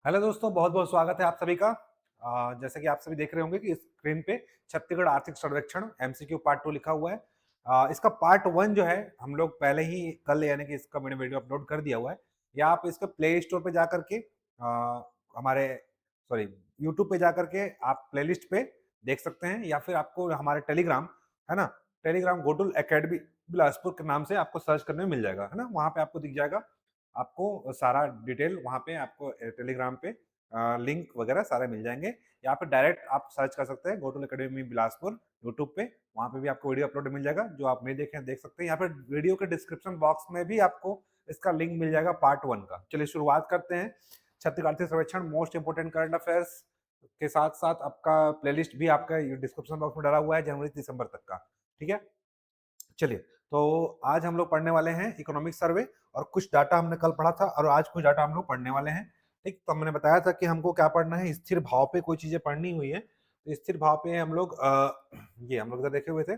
Hello दोस्तों, बहुत बहुत स्वागत है आप सभी का। जैसे कि आप सभी देख रहे होंगे कि स्क्रीन पे छत्तीसगढ़ आर्थिक सर्वेक्षण एमसीक्यू पार्ट 2 लिखा हुआ है। इसका पार्ट 1 जो है हम लोग पहले ही कल यानी कि इसका मैंने वीडियो अपलोड कर दिया हुआ है, या आप इसके प्ले स्टोर पे जा करके हमारे सॉरी यूट्यूब पे जा करके आप प्लेलिस्ट पे देख सकते हैं, या फिर आपको हमारे टेलीग्राम है ना, टेलीग्राम गोटुल एकेडमी बिलासपुर के नाम से आपको सर्च करने में मिल जाएगा, है ना। वहाँ पे आपको दिख जाएगा, आपको सारा डिटेल वहाँ पे आपको टेलीग्राम पे लिंक वगैरह सारे मिल जाएंगे। या फिर डायरेक्ट आप सर्च कर सकते हैं गोटुल एकेडमी बिलासपुर यूट्यूब पे, वहाँ पे भी आपको वीडियो अपलोड मिल जाएगा। जो आप नहीं देखे हैं देख सकते हैं। यहाँ पे वीडियो के डिस्क्रिप्शन बॉक्स में भी आपको इसका लिंक मिल जाएगा पार्ट 1 का। चलिए शुरुआत करते हैं। छत्तीसगढ़ आर्थिक सर्वेक्षण मोस्ट इंपोर्टेंट करंट अफेयर्स के साथ साथ आपका प्लेलिस्ट भी आपका डिस्क्रिप्शन बॉक्स में डाला हुआ है जनवरी से दिसंबर तक का। ठीक है, चलिए। तो आज हम लोग पढ़ने वाले हैं इकोनॉमिक सर्वे, और कुछ डाटा हमने कल पढ़ा था और आज कुछ डाटा हम लोग पढ़ने वाले हैं। ठीक, तो मैंने बताया था कि हमको क्या पढ़ना है, स्थिर भाव पे कोई चीजें पढ़नी हुई है। तो स्थिर भाव पे हम लोग ये हम लोग इधर देखे हुए थे।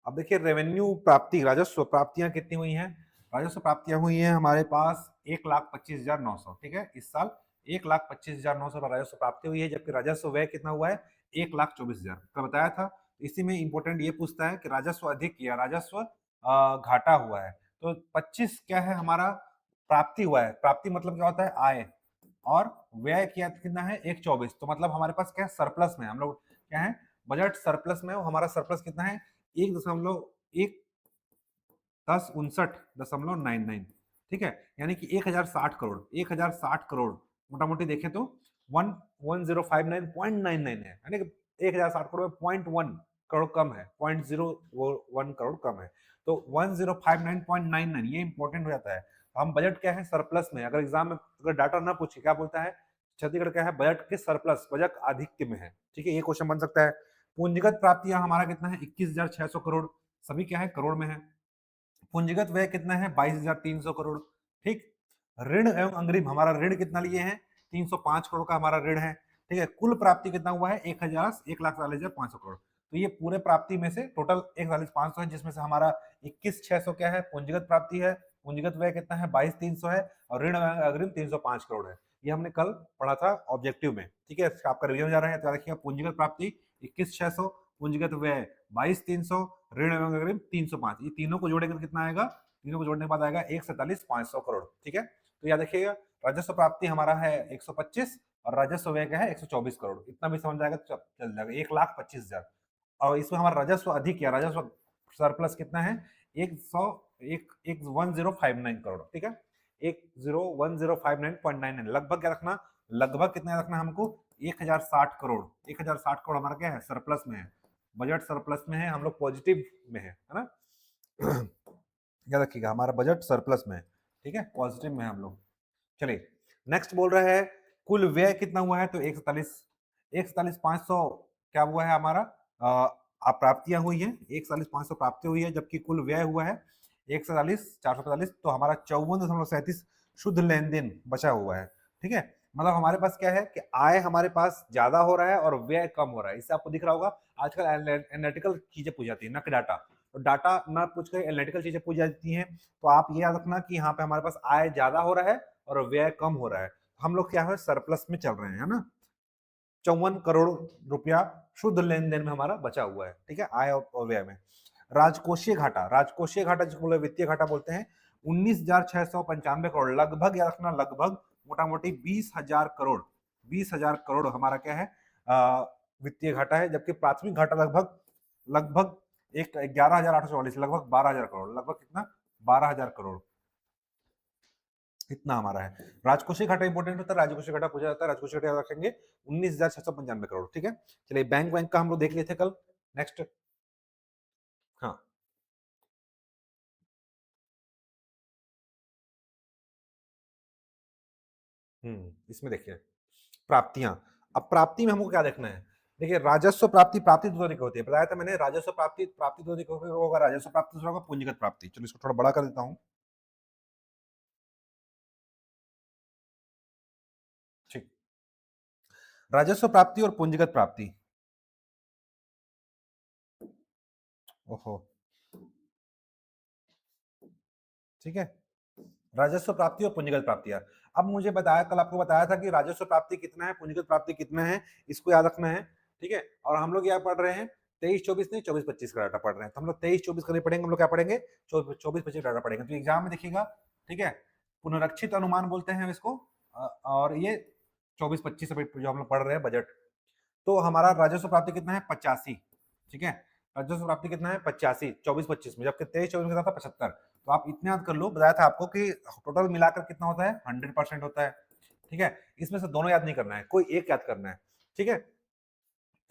अब देखिए रेवेन्यू प्राप्ति, राजस्व प्राप्तियां कितनी हुई हैं। राजस्व प्राप्तियां हुई हैं हमारे पास 1,25,900। ठीक है, इस साल 1,25,900 का राजस्व प्राप्ति हुई है, जबकि राजस्व व्यय कितना हुआ है, 1,24,000 का बताया था। इसी में इंपोर्टेंट ये पूछता है कि राजस्व अधिक या राजस्व घाटा हुआ है। तो 25 क्या है हमारा, प्राप्ति हुआ है। प्राप्ति मतलब क्या होता है, आय। और व्यय किया कितना है, 1,24। तो मतलब हमारे पास क्या है, सरप्लस में हम लोग क्या है, बजट सरप्लस में। हमारा सरप्लस कितना है, 1,1059,99। ठीक है, यानी कि 1,060 करोड़, 1,060 करोड़ मोटा-मोटी देखें तो 1059.99 है, यानी कि 1,060 करोड़ में 0.1 करोड़ कम है, 0.01 करोड़ कम है। तो 1059.99 ये इंपॉर्टेंट हो जाता है। हम बजट क्या है, सरप्लस में। अगर एग्जाम में अगर डाटा ना पूछे, क्या बोलता है, छत्तीसगढ़ क्या है, बजट के सरप्लस, बजट आधिक्य में है। ठीक है, ये क्वेश्चन बन सकता है। पूंजीगत प्राप्तियां हमारा कितना है, 21,600 करोड़, सभी क्या है, करोड़ में है। पूंजीगत व्यय कितना है, 22,300 करोड़। ठीक, ऋण एवं अंग्रिम, हमारा ऋण कितना लिए हैं, 305 करोड़ का हमारा ऋण है। ठीक है, कुल प्राप्ति कितना हुआ है, 1,41,500 करोड़। तो ये पूरे प्राप्ति में से टोटल 1,41,500 है, जिसमें से हमारा 21,600 क्या है, पूंजीगत प्राप्ति है। पूंजीगत व्यय कितना है, 22,300 है, और ऋण एवं अग्रिम 305 करोड़ है। ये हमने कल पढ़ा था ऑब्जेक्टिव में। ठीक है, आपका रिवीजन जा रहा है तो देखिएगा, पूंजीगत प्राप्ति 21,600, पूंजीगत व्यय 22,300, ऋण एवं अग्रिम 305। ये तीनों को जोड़ेंगे तो कितना आएगा, तीनों को जोड़ने के बाद आएगा 1,47,500 करोड़। ठीक है, तो याद रखिएगा, राजस्व प्राप्ति हमारा है 125 और राजस्व व्यय का है 124 करोड़। इतना भी समझ जाएगा तो चल जाएगा, 1,25,000। और इसमें हमारा राजस्व अधिक या राजस्व सरप्लस कितना है, 11059 करोड़। ठीक है, 101,059.99। लगभग क्या रखना, लगभग कितना रखना हमको, 1,060 करोड़। 1,060 करोड़ हमारा क्या है, सरप्लस में है। बजट सरप्लस में है, हम लोग पॉजिटिव में है ना। याद रखिएगा, हमारा बजट सरप्लस में है। ठीक है, पॉजिटिव में है हम लोग। चलिए, नेक्स्ट बोल रहा है कुल व्यय कितना हुआ है, तो 1,47,500 क्या हुआ है हमारा, प्राप्तियां हुई हैं। 1,47,500 प्राप्ति हुई है, जबकि कुल व्यय हुआ है 1,47,445। तो हमारा 54.37 शुद्ध लेन देन बचा हुआ है। ठीक है, मतलब हमारे पास क्या है कि आय हमारे पास ज्यादा हो रहा है और व्यय कम हो रहा है। इससे आपको दिख रहा होगा, आजकल एनालिटिकल चीजें पूछ जाती है, न कि डाटा। तो डाटा ना पूछ कर एनालिटिकल चीजें पूछ जाती हैं। तो आप ये याद रखना कि यहाँ पे हमारे पास आय ज्यादा हो रहा है और व्यय कम हो रहा है। हम लोग क्या है, सरप्लस में चल रहे हैं ना। 54 करोड़ रुपया शुद्ध लेन देन में हमारा बचा हुआ है। ठीक है, आय और व्यय में। राजकोषीय घाटा, राजकोषीय घाटा जिसको वित्तीय घाटा बोलते हैं, 19,695 करोड़। लगभग याद रखना, लगभग मोटा मोटी 20,000 करोड़, 20,000 करोड़ हमारा क्या है, वित्तीय घाटा है। जबकि प्राथमिक घाटा लगभग लगभग एक 11,844, लगभग 12,000 करोड़। लगभग कितना, 12,000 करोड़ इतना हमारा है। राजकोषीय घाटा इंपॉर्टेंट होता है, राजकोषीय घाटा पूछा जाता है। राजकोषीय घाटा रखेंगे 19,695 करोड़। ठीक है, चलिए बैंक बैंक का हम लोग देख लिए थे कल। नेक्स्ट, हाँ, इसमें देखिए प्राप्तियां। अब प्राप्ति में हमको क्या देखना है, देखिए राजस्व प्राप्ति, प्राप्ति दो तरीके होती है, बताया था मैंने। राजस्व प्राप्ति, प्राप्ति दो तरीके होगा, राजस्व प्राप्ति दूसरा होगा पूंजीगत प्राप्ति। चलो इसको थोड़ा बड़ा कर देता हूँ। ठीक, राजस्व प्राप्ति और पूंजीगत प्राप्ति। ओहो, ठीक है, राजस्व प्राप्ति और पूंजीगत प्राप्तियां। अब मुझे बताया, कल आपको बताया था कि राजस्व प्राप्ति कितना है, पूंजीगत प्राप्ति कितना है, इसको याद रखना है, ठीक है। और हम लोग यहाँ पढ़ रहे हैं 23-24 नहीं 24-25 का डाटा पढ़ रहे हैं, तो हम लोग 23-24 का नहीं पढ़ेंगे, हम लोग क्या पढ़ेंगे 24-25 डाटा पढ़ेंगे। तो एग्जाम में देखिएगा, ठीक है, पुनरक्षित अनुमान बोलते हैं इसको, और ये 24-25 जो हम लोग पढ़ रहे हैं बजट। तो हमारा राजस्व प्राप्ति कितना है 85, ठीक है, राजस्व प्राप्ति कितना है 85 24-25 में, जबकि 23-24 में कितना था 75। तो आप इतने याद कर लो, बताया था आपको कि टोटल मिलाकर कितना होता है 100% होता है, ठीक है। इसमें से दोनों याद नहीं करना है, कोई एक याद करना है, ठीक है।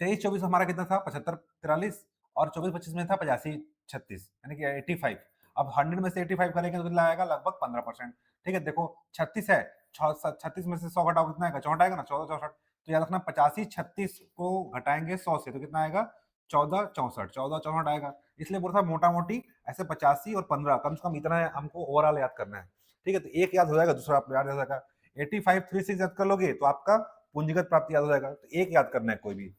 23-24 हमारा कितना था 75-43, और 24-25 में था 85-36 यानी कि 85। अब 100 में से 85 करेंगे तो कितना आएगा, लगभग 15%, ठीक है। देखो 36 है, 36 में से 100 घटाओ कितना आएगा, 64 आएगा ना, 14-64। तो याद रखना 85-36 को घटाएंगे 100 से तो कितना आएगा 14-64 आएगा। इसलिए बोल रहा था मोटा मोटी ऐसे 85 और 15 कम से कम इतना हमको ओवरऑल याद करना है, ठीक है। तो एक याद हो जाएगा, दूसरा आप याद हो जाएगा। 85-36 याद कर लोगे तो आपका पूंजीगत प्राप्ति याद हो जाएगा, तो एक याद करना है कोई भी।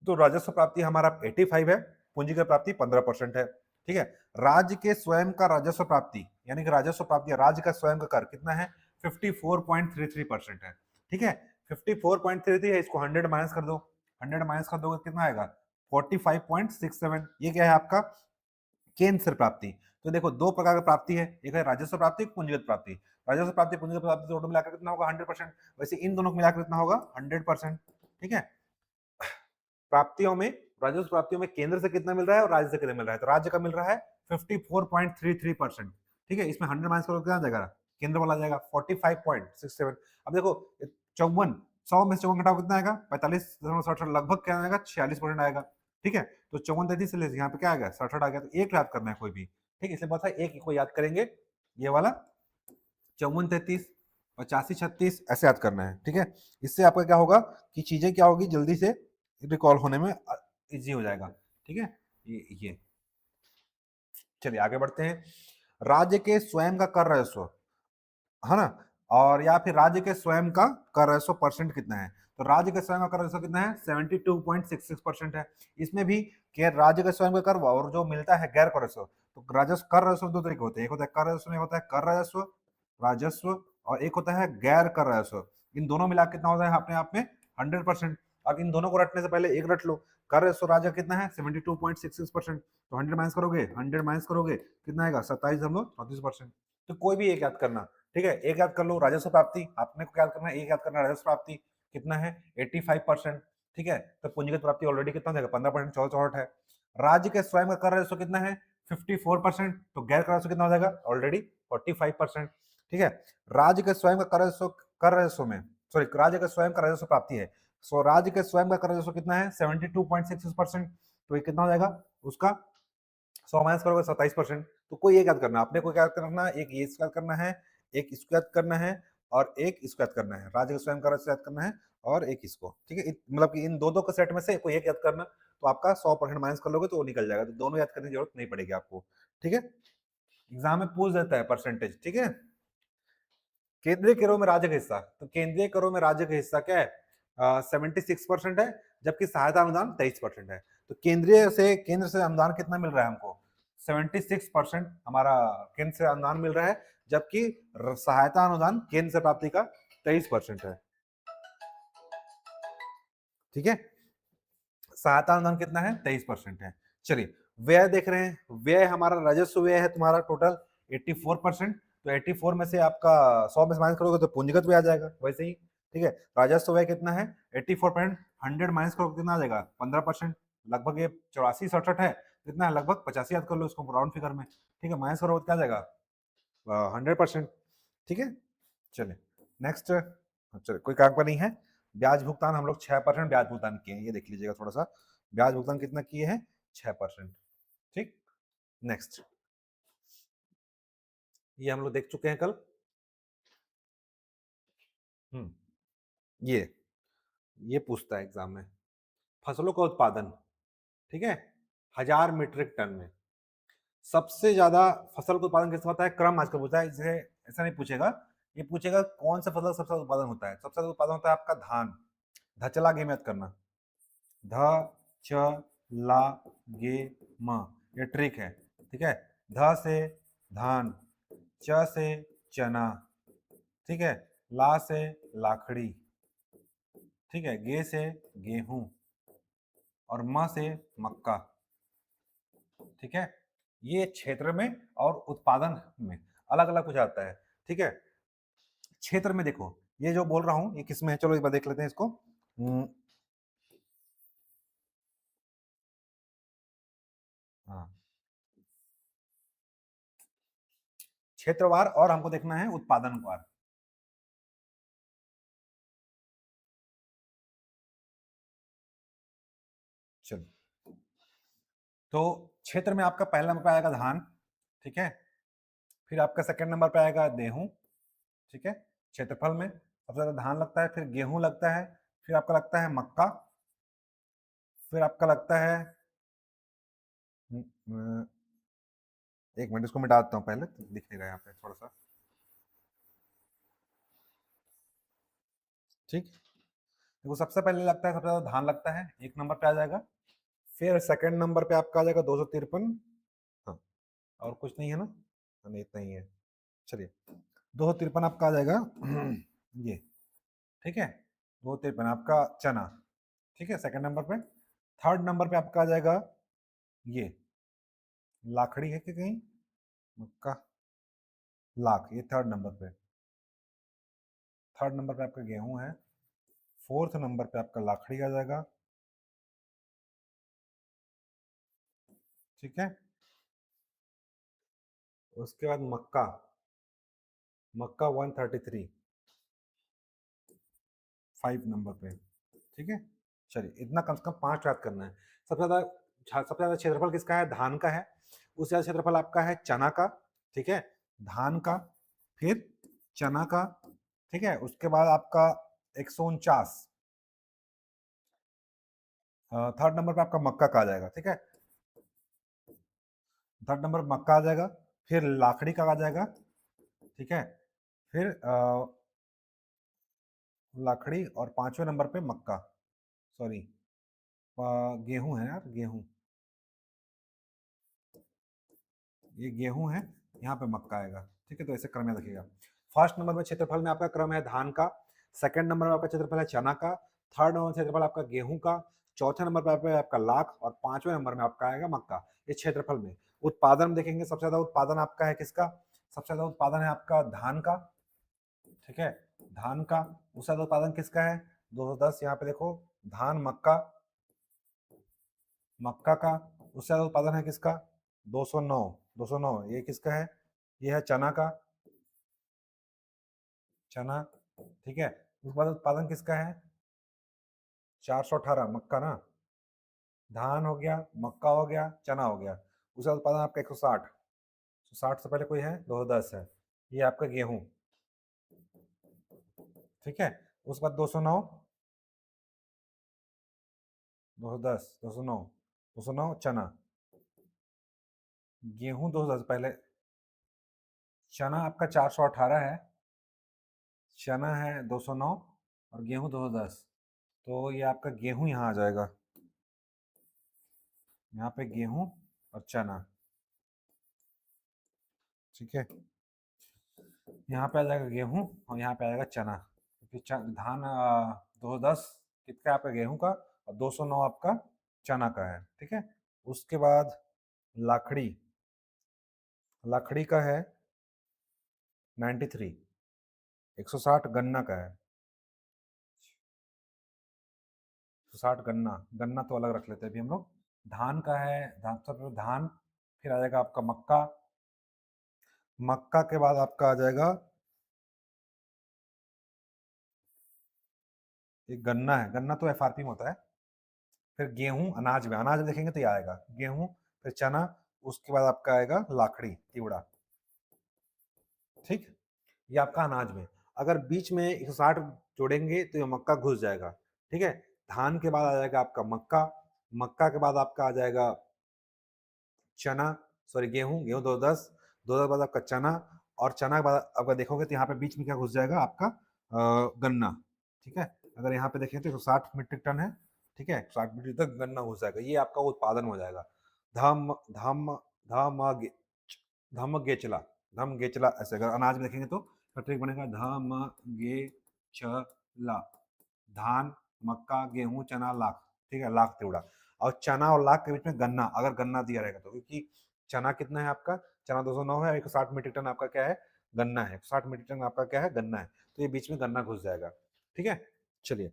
तो राजस्व प्राप्ति हमारा 85 है, पूंजीगत प्राप्ति 15% है, ठीक है। राज्य के स्वयं का राजस्व प्राप्ति यानी कि राजस्व प्राप्ति राज्य का स्वयं का कर कितना है 54.33% है, ठीक है। 54.33 है, इसको 100 माइनस कर दो, 100 माइनस कर दोगे कितना आएगा 45.67। ये क्या है आपका केंद्र से प्राप्ति। तो देखो दो प्रकार की प्राप्ति है, एक है राजस्व प्राप्ति, एक पूंजीगत प्राप्ति। राजस्व प्राप्ति पूंजीगत प्राप्ति दोनों मिलाकर कितना होगा 100%, वैसे इन दोनों को मिलाकर कितना होगा 100%, ठीक है। प्राप्तियों में, राजस्व प्राप्तियों में केंद्र से कितना मिल रहा है और राज्य से कितना मिल रहा है, तो राज्य का मिल रहा है 54.33%, ठीक है। इसमें 100 माइनस करोगे कितना जाएगा, केंद्र वाला जाएगा 45.67। अब देखो 54, 100 में से 54 घटाओ कितना आएगा 45.67, लगभग क्या आएगा 46% आएगा, ठीक है। तो 54-33 से यहाँ पे क्या आएगा 67 आ गया, तो एक याद करना है कोई भी, ठीक है। इसलिए बहुत एक को याद करेंगे, ये वाला 54-33, 85-36 ऐसे याद करना है, ठीक है। इससे आपका क्या होगा कि चीजें क्या होगी जल्दी से रिकॉल होने में इजी हो जाएगा, ठीक है। ये चलिए आगे बढ़ते हैं। राज्य के स्वयं का कर राजस्व है ना, और या फिर राज्य के स्वयं का कर राजस्व परसेंट कितना है, तो राज्य का स्वयं का कर राजस्व कितना है 72.66% है। इसमें भी राज्य का स्वयं का कर और जो मिलता है गैर कर राजस्व, तो राजस्व कर राजस्व दो तरीके होते हैं, एक होता है कर राजस्व में होता है कर राजस्व राजस्व, और एक होता है गैर कर राजस्व। इन दोनों मिला कितना होता है अपने आप में 100%। अब इन दोनों को रटने से पहले एक रट लो, कर राजस्व राज्य कितना है 72.66%, तो 100 माइनस करोगे 100 माइनस करोगे कितना आएगा 27.34%। तो कोई भी एक याद करना, ठीक है। एक याद कर लो राजस्व प्राप्ति, आपने को याद करना है, एक याद करना राजस्व प्राप्ति कितना है 85%, ठीक है। तो पूंजीगत प्राप्ति ऑलरेडी कितना देगा 15%, 64 है। राज्य के स्वयं का कर राजस्व कितना है 54%, तो गैर कर राजस्व कितना हो जाएगा ऑलरेडी 45%, ठीक है। राज्य के स्वयं का कर राजस्व में सॉरी राज्य का स्वयं का राजस्व प्राप्ति है, सो राज्य के स्वयं का कर राजस्व कितना है 72.66%, तो ये कितना हो जाएगा उसका 100 माइनस करोगे 27%। तो कोई एक याद करना, आपने को क्या याद करना, एक ये इसको याद करना है, एक इसको याद करना है, और एक इसको याद करना है, राज्य का स्वयं का राजस्व याद करना है, और एक इसको, ठीक है। मतलब कि इन दो के सेट में से कोई एक याद करना, तो आपका 100% माइनस कर लोगे तो वो निकल जाएगा, तो दोनों याद करने की जरूरत नहीं पड़ेगी आपको, ठीक है। एग्जाम में पूछ देता है परसेंटेज, ठीक है। केंद्रीय करों में राज्य का हिस्सा, तो केंद्रीय करों में राज्य का हिस्सा क्या है 76% है, जबकि सहायता अनुदान 23% है। तो केंद्र से अनुदान कितना मिल रहा है हमको 76% हमारा केंद्र से अनुदान मिल रहा है, जबकि सहायता अनुदान केंद्र से प्राप्ति का 23% है, ठीक है। सहायता अनुदान कितना है 23% है। चलिए व्यय देख रहे हैं, व्यय हमारा राजस्व व्यय है तुम्हारा टोटल 84%, तो 84 में से आपका 100 में से माइनस करोगे तो पूंजीगत व्यय आ जाएगा वैसे ही, ठीक है। राजस्व व्यय कितना है 84%, 100 माइनस करोगे कितना आ जाएगा 15%, लगभग ये 84-67 है, कितना है लगभग 85 याद कर लो इसको राउंड फिगर में, ठीक है। माइनस करोगे क्या आ जाएगा 100%, ठीक है। चलिए नेक्स्ट, चलिए कोई काम का नहीं है। ब्याज भुगतान हम लोग 6% ब्याज भुगतान किए हैं, ये देख लीजिएगा थोड़ा सा, ब्याज भुगतान कितना किए हैं 6%, ठीक। नेक्स्ट, ये हम लोग देख चुके हैं कल। ये ये पूछता है एग्जाम में, फसलों का उत्पादन, ठीक है 1000 मीट्रिक टन में सबसे ज्यादा फसल का उत्पादन किसका होता है, क्रम आजकल पूछा है, इसे ऐसा नहीं पूछेगा, ये पूछेगा कौन सा फसल सबसे ज्यादा उत्पादन होता है। सबसे ज्यादा उत्पादन होता है आपका धान, धचला गे मत करना, ध च ला गे म, ये ट्रिक है, ठीक है। ध से धान, च से चना, ठीक है, ला से लाखड़ी, ठीक है, गे से गेहूं और म से मक्का। ठीक है, ये क्षेत्र में और उत्पादन में अलग अलग हो जाता है। ठीक है, क्षेत्र में देखो ये जो बोल रहा हूं ये किसमें है, चलो एक बार देख लेते हैं इसको। हाँ, क्षेत्रवार और हमको देखना है उत्पादनवार। चलो, तो क्षेत्र में आपका पहला नंबर पे आएगा धान। ठीक है, फिर आपका सेकंड नंबर पे आएगा गेहूं। ठीक है, क्षेत्रफल में सबसे ज्यादा धान लगता है, फिर गेहूं लगता है, फिर आपका लगता है मक्का, फिर आपका लगता है एक मिनट इसको मिटा देता हूँ पहले, दिख नहीं रहा यहाँ पे थोड़ा सा। ठीक, देखो सबसे पहले लगता है सबसे ज्यादा धान लगता है, एक नंबर पे आ जाएगा। फिर सेकंड नंबर पे आपका आ जाएगा 253। हाँ, और कुछ नहीं है ना? हाँ, नहीं इतना ही है। चलिए, 253 आपका आ जाएगा ये। ठीक है, 253 आपका चना। ठीक है, सेकंड नंबर पे। थर्ड नंबर पे आपका आ जाएगा ये लाखड़ी है कि कहीं, मक्का, लाख, ये थर्ड नंबर पे। थर्ड नंबर पे आपका गेहूं है। फोर्थ नंबर पे आपका लाखड़ी आ जाएगा। ठीक है, उसके बाद मक्का, मक्का 133, 5 नंबर पे। ठीक है, चलिए इतना कम से कम 5 याद करना है। सबसे ज्यादा क्षेत्रफल किसका है, धान का है। उससे ज्यादा क्षेत्रफल आपका है चना का। ठीक है, धान का, फिर चना का। ठीक है, उसके बाद आपका 149, थर्ड नंबर पे आपका मक्का का आ जाएगा। ठीक है, थर्ड नंबर मक्का आ जाएगा, फिर लाखड़ी का आ जाएगा। ठीक है, फिर लाखड़ी और पांचवें नंबर पे मक्का, सॉरी गेहूं है यार, गेहूं, ये गेहूं है, यहाँ पे मक्का आएगा। ठीक है, तो ऐसे क्रम में रखिएगा। फर्स्ट नंबर में क्षेत्रफल में आपका क्रम है धान का, सेकंड नंबर में आपका क्षेत्रफल है चना का, थर्ड नंबर में क्षेत्रफल आपका गेहूं का, चौथे नंबर पर आपका लाख और पांचवें नंबर में आपका आएगा मक्का। ये क्षेत्रफल में। उत्पादन में देखेंगे सबसे ज्यादा उत्पादन आपका है किसका, सबसे ज्यादा उत्पादन है आपका धान का। ठीक है, धान का। उससे ज्यादा उत्पादन किसका है, 210, यहाँ पे देखो, धान मक्का, मक्का का। उससे ज्यादा उत्पादन है किसका, 209, 209, ये किसका है, ये है चना का, चना। ठीक है, उसके बाद उत्पादन किसका है, 418, मक्का ना, धान हो गया, मक्का हो गया, चना हो गया। उसका उत्पादन आपका 160, 60 से पहले कोई है, 210 है, ये आपका गेहूं। ठीक है, उसके बाद 209, 210, 209, 209 चना, गेहूं 210 पहले, चना आपका 418 है, चना है 209 और गेहूं 210। तो ये आपका गेहूं यहाँ आ जाएगा, यहाँ पे गेहूं और चना। ठीक है, यहाँ पे आ जाएगा गेहूं और यहाँ पे आएगा चना, क्योंकि धान 210 कितना आपका गेहूं का और 209 आपका चना का है। ठीक है, उसके बाद लाखड़ी, लाखड़ी का है 93, 160 गन्ना का है, 160 गन्ना, गन्ना तो अलग रख लेते हैं अभी हम लोग। धान का है, धान सब धान, फिर आ जाएगा आपका मक्का, मक्का के बाद आपका आ जाएगा एक गन्ना है, गन्ना तो एफआरपी में होता है। फिर गेहूं, अनाज में देखेंगे तो ये आएगा गेहूं, फिर चना, उसके बाद आपका आएगा लाखड़ी, तिवड़ा। ठीक, ये आपका अनाज में। अगर बीच में 160 जोड़ेंगे तो ये मक्का घुस जाएगा। ठीक है, धान के बाद आ जाएगा आपका मक्का, मक्का के बाद आपका आ जाएगा चना, सॉरी गेहूं, गेहूं 210, 210 बाद आपका चना, और चना के बाद अगर देखोगे तो यहाँ पे बीच में क्या घुस जाएगा आपका गन्ना। ठीक है, अगर यहाँ पे देखें तो 160 मीट्रिक टन है। ठीक है, 60 मीट्रिक तक गन्ना घुस जाएगा, ये आपका उत्पादन हो जाएगा। धम धम धम गे- धम गेचला, धम गेचला, ऐसे अगर अनाज में देखेंगे तो ट्रिक बनेगा ध म गे छ ला, धान मक्का गेहूं चना लाख, ठीक है, लाख तिवड़ा। और चना और लाख के बीच में गन्ना, अगर गन्ना दिया रहेगा तो, क्योंकि चना कितना है आपका, चना 209 है, 160 मीट्रिक टन आपका क्या है, गन्ना है, 60 मीट्रिक टन आपका क्या है, गन्ना है, तो ये बीच में गन्ना घुस जाएगा, ठीक है। चलिए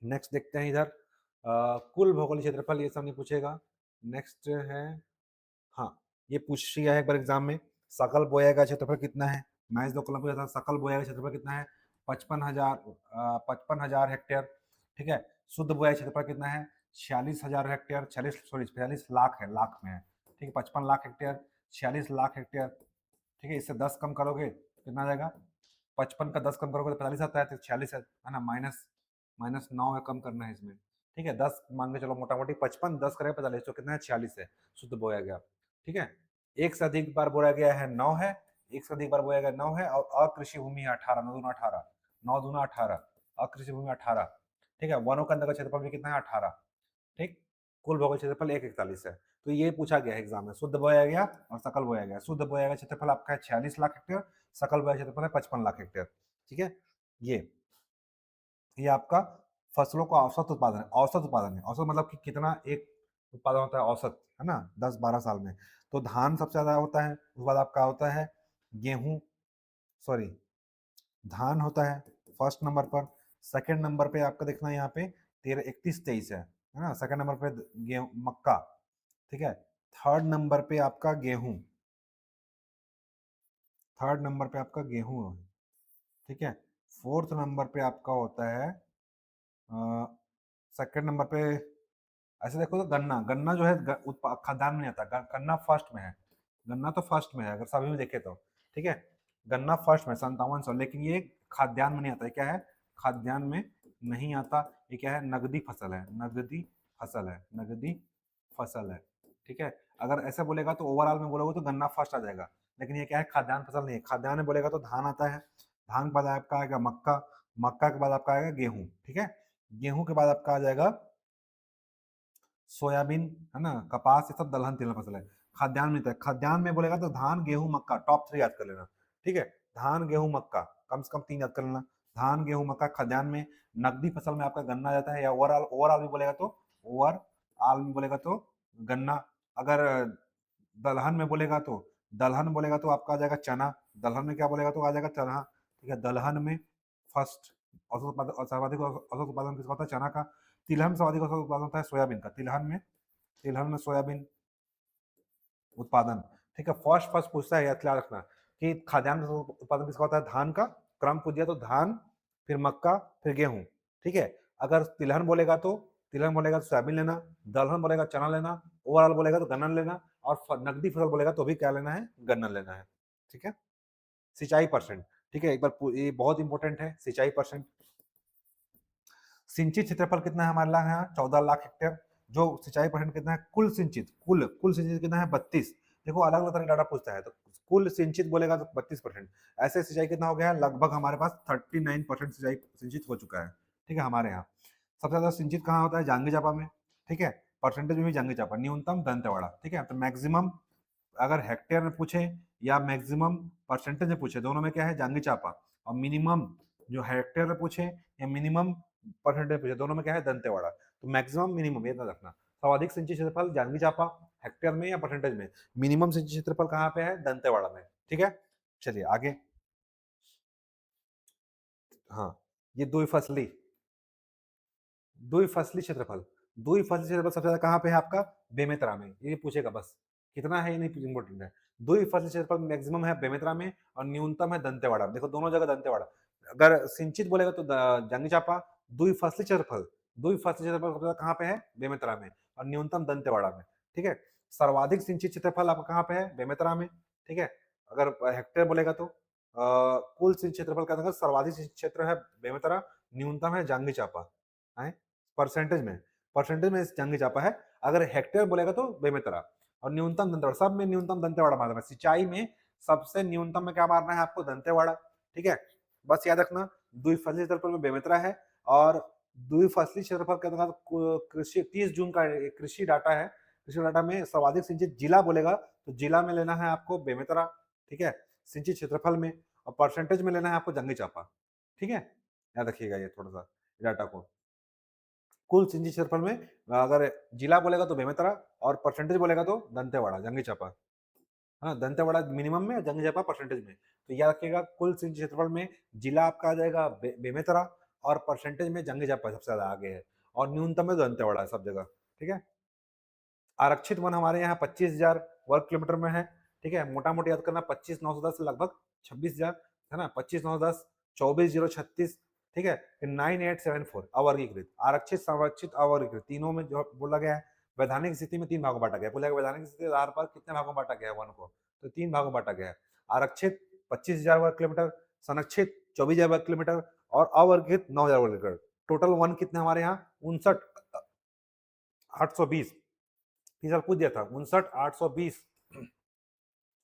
नेक्स्ट देखते हैं इधर, कुल भौगोलिक क्षेत्रफल ये सब नहीं पूछेगा। नेक्स्ट है, हाँ, ये पूछ लिया है एक बार एग्जाम में, सकल बोया का क्षेत्रफल कितना है, मैच दो कलम पूछा था, सकल बोया का क्षेत्रफल कितना है, 55,000 हेक्टेयर, ठीक है। शुद्ध बोया क्षेत्रफल कितना है, 46,000 हेक्टेयर, 46 सॉरी 46 लाख है, लाख में है, ठीक है, 55 लाख हेक्टेयर, 46 लाख हेक्टेयर, ठीक है। इससे 10 कम करोगे कितना आ जाएगा, 55 का 10 कम करोगे तो 45 आता है, तो 46 है ना, माइनस माइनस 9 है, कम करना है इसमें, ठीक है। 10 मान के चलो मोटा मोटी, 55 10 करे 45, तो कितना है, 46 है, शुद्ध बोया गया, ठीक है। एक से अधिक बार बोया गया है 9 है, एक से अधिक बार बोया गया 9 है, और अकृषि भूमि है 18, 9 दूना 18, 9 दूना 18, अकृषि भूमि 18, ठीक है। वनों के अंदर का क्षेत्रफल भी कितना है, 18, ठीक। कुल भौगोलिक क्षेत्रफल 141 है। तो ये पूछा गया है एग्जाम में, शुद्ध बोया गया और सकल बोया गया। शुद्ध बोया गया क्षेत्रफल आपका है 46 लाख हेक्टेयर, सकल बोया क्षेत्रफल है 55 लाख हेक्टेयर, ठीक है। ये आपका फसलों का औसत उत्पादन है, औसत उत्पादन है, औसत मतलब कि कितना एक उत्पादन होता है औसत, है ना, 10-12 साल में। तो धान सबसे ज्यादा होता है, उसके बाद आपका होता है गेहूं, सॉरी धान होता है फर्स्ट नंबर पर, सेकंड नंबर पे आपका देखना यहाँ पे 13 31 23 है ना, सेकंड नंबर पे गेहूं मक्का, ठीक है। थर्ड नंबर पे आपका गेहूं, थर्ड नंबर पे आपका गेहूं है, ठीक है। फोर्थ नंबर पे आपका होता है, सेकंड नंबर पे ऐसे देखो तो गन्ना, गन्ना जो है खाद्यान्न में नहीं आता, गन्ना फर्स्ट में है, गन्ना तो फर्स्ट में है अगर सभी में देखे तो, ठीक है। गन्ना फर्स्ट में 5700, लेकिन ये खाद्यान्न में नहीं आता है, क्या है, खाद्यान्न में नहीं आता, ये क्या है, नगदी फसल है, नगदी फसल है, नगदी फसल है, ठीक है। अगर ऐसे बोलेगा तो ओवरऑल में बोलोगे तो गन्ना फर्स्ट आ जाएगा, लेकिन ये क्या है, खाद्यान्न फसल नहीं है। खाद्यान्न में बोलेगा तो धान आता है, धान के बाद आपका आएगा मक्का, मक्का के बाद आपका आएगा गेहूं, ठीक है। गेहूं के बाद आपका आ जाएगा सोयाबीन, है ना, कपास, ये सब दलहन तिलहन फसल है। खाद्यान्न में, खाद्यान्न में बोलेगा तो धान गेहूं मक्का, टॉप 3 याद कर लेना, ठीक है। धान गेहूं मक्का, कम से कम 3 याद कर लेना, धान गेहूं मक्का खाद्यान्न में। नकदी फसल में आपका गन्ना जाता है, या ओवरऑल, ओवरऑल भी बोलेगा तो, ओवरऑल में बोलेगा तो गन्ना। अगर दलहन में बोलेगा तो, दलहन बोलेगा तो आपका आ जाएगा चना, दलहन में क्या बोलेगा तो आ जाएगा चना, ठीक है। दलहन में फर्स्ट औसत उत्पादन, सर्वाधिक औसत उत्पादन किसका होता है, चना का। तिलहन में सर्वाधिक औसत उत्पादन होता है सोयाबीन का, तिलहन में सोयाबीन उत्पादन, ठीक है। फर्स्ट फर्स्ट पूछता है, याद ख्याल रखना कि खाद्यान्न उत्पादन किसका होता है, धान का, क्रम पूछ दिया तो धान, फिर मक्का, फिर गेहूं, ठीक है। अगर तिलहन बोलेगा तो, तिलहन बोलेगा तो सोयाबीन लेना, दलहन बोलेगा चना लेना, ओवरऑल बोलेगा तो गन्ना लेना, और नकदी फसल बोलेगा तो भी क्या लेना है, गन्ना लेना है, ठीक है। सिंचाई परसेंट, ठीक है, एक बार ये बहुत इंपॉर्टेंट है, सिंचाई परसेंट। सिंचित क्षेत्रफल कितना है हमारे यहाँ, 14 लाख हेक्टेयर। जो सिंचाई परसेंट कितना है, कुल सिंचित, कुल सिंचित कितना है, 32। देखो अलग अलग तरह का डाटा पूछता है, तो कुल सिंचित बोलेगा तो 32%। ऐसे सिंचाई कितना हो गया है, लगभग हमारे पास 39% सिंचाई सिंचित हो चुका है, ठीक है, हमारे यहाँ। सबसे ज्यादा सिंचित कहाँ होता है, जांगी चांपा में, ठीक है। परसेंटेज में भी जांगी चांपा, न्यूनतम दंतेवाड़ा, ठीक है। तो मैक्सिमम अगर हेक्टेयर में पूछे या मैक्सिमम परसेंटेज में पूछे, दोनों में क्या है, जांगी चांपा। और मिनिमम जो हेक्टेयर में पूछे या मिनिमम परसेंटेज पूछे, दोनों में क्या है, दंतेवाड़ा। तो मैक्सिमम मिनिमम ये याद रखना। सर्वाधिक सिंचित क्षेत्रफल जांगी चांपा, हेक्टेयर में या परसेंटेज में। मिनिमम सिंचित क्षेत्रफल कहाँ पे है, दंतेवाड़ा में, ठीक है। चलिए आगे, हाँ, ये द्विफसली, द्विफसली क्षेत्रफल, द्विफसली क्षेत्रफल सबसे ज्यादा कहाँ पे है आपका, बेमेतरा में। ये पूछेगा बस, कितना है ये नहीं इंपॉर्टेंट है। द्विफसली क्षेत्रफल मैक्सिमम है बेमेतरा में, और न्यूनतम है दंतेवाड़ा में। देखो दोनों जगह दंतेवाड़ा। अगर सिंचित बोलेगा तो जांगी चांपा। द्विफसली क्षेत्रफल, द्विफसली क्षेत्रफल सबसे ज्यादा कहाँ पे है, बेमेतरा में, और न्यूनतम दंतेवाड़ा में, ठीक है। सर्वाधिक सिंचित क्षेत्रफल आपका कहाँ पे है, बेमेतरा में, ठीक है। अगर हेक्टेयर बोलेगा तो कुल सिंचित क्षेत्रफल का अंतर्गत सर्वाधिक सिंचित क्षेत्र है बेमेतरा, न्यूनतम है जांगी चांपा, है परसेंटेज में, परसेंटेज में जांगी चांपा है। अगर हेक्टेयर बोलेगा तो बेमेतरा, और न्यूनतम दंतेवाड़ा, सब में न्यूनतम दंतेवाड़ा मारना है। सिंचाई में सबसे न्यूनतम में क्या मारना है आपको, दंतेवाड़ा, ठीक है। बस याद रखना, द्विफसली क्षेत्रफल में बेमेतरा है, और द्विफसली क्षेत्रफल के अंतर्गत कृषि 30 जून का कृषि डाटा है। कृषि डाटा में सर्वाधिक सिंचित जिला बोलेगा तो जिला में लेना है आपको बेमेतरा, ठीक है, सिंचित क्षेत्रफल में। और परसेंटेज में लेना है आपको जंगी चांपा, ठीक है, याद रखिएगा ये थोड़ा सा डाटा को। कुल सिंचित क्षेत्रफल में अगर जिला बोलेगा तो बेमेतरा और परसेंटेज बोलेगा तो दंतेवाड़ा, जंगी चांपा। हाँ, दंतेवाड़ा मिनिमम में, जंगी चांपा परसेंटेज में। तो याद रखिएगा कुल सिंचित क्षेत्रफल में जिला आपका आ जाएगा बेमेतरा और परसेंटेज में जंगी चांपा सबसे ज्यादा आगे है और न्यूनतम में दंतेवाड़ा है सब जगह, ठीक है। आरक्षित वन हमारे यहाँ 25,000 वर्ग किलोमीटर में है, ठीक है। मोटा मोटी याद करना 25,910 लगभग 26,000 है ना, 25,910 24,036, ठीक है। 9874 अवर्गीकृत, आरक्षित, संरक्षित, अवर्गीकृत तीनों में जो बोला गया है। वैधानिक स्थिति में 3 भागों बांटा गया, बोला वैधानिक स्थिति के आधार पर कितने भागों बांटा गया है वन को, तो 3 भागों बांटा गया है। आरक्षित 25,000 वर्ग किलोमीटर, संरक्षित 24,000 वर्ग किलोमीटर और अवर्गीकृत 9,000 वर्ग किलोमीटर। टोटल वन कितने हमारे यहाँ 59,820, तीसरा पूछ दिया था 59,820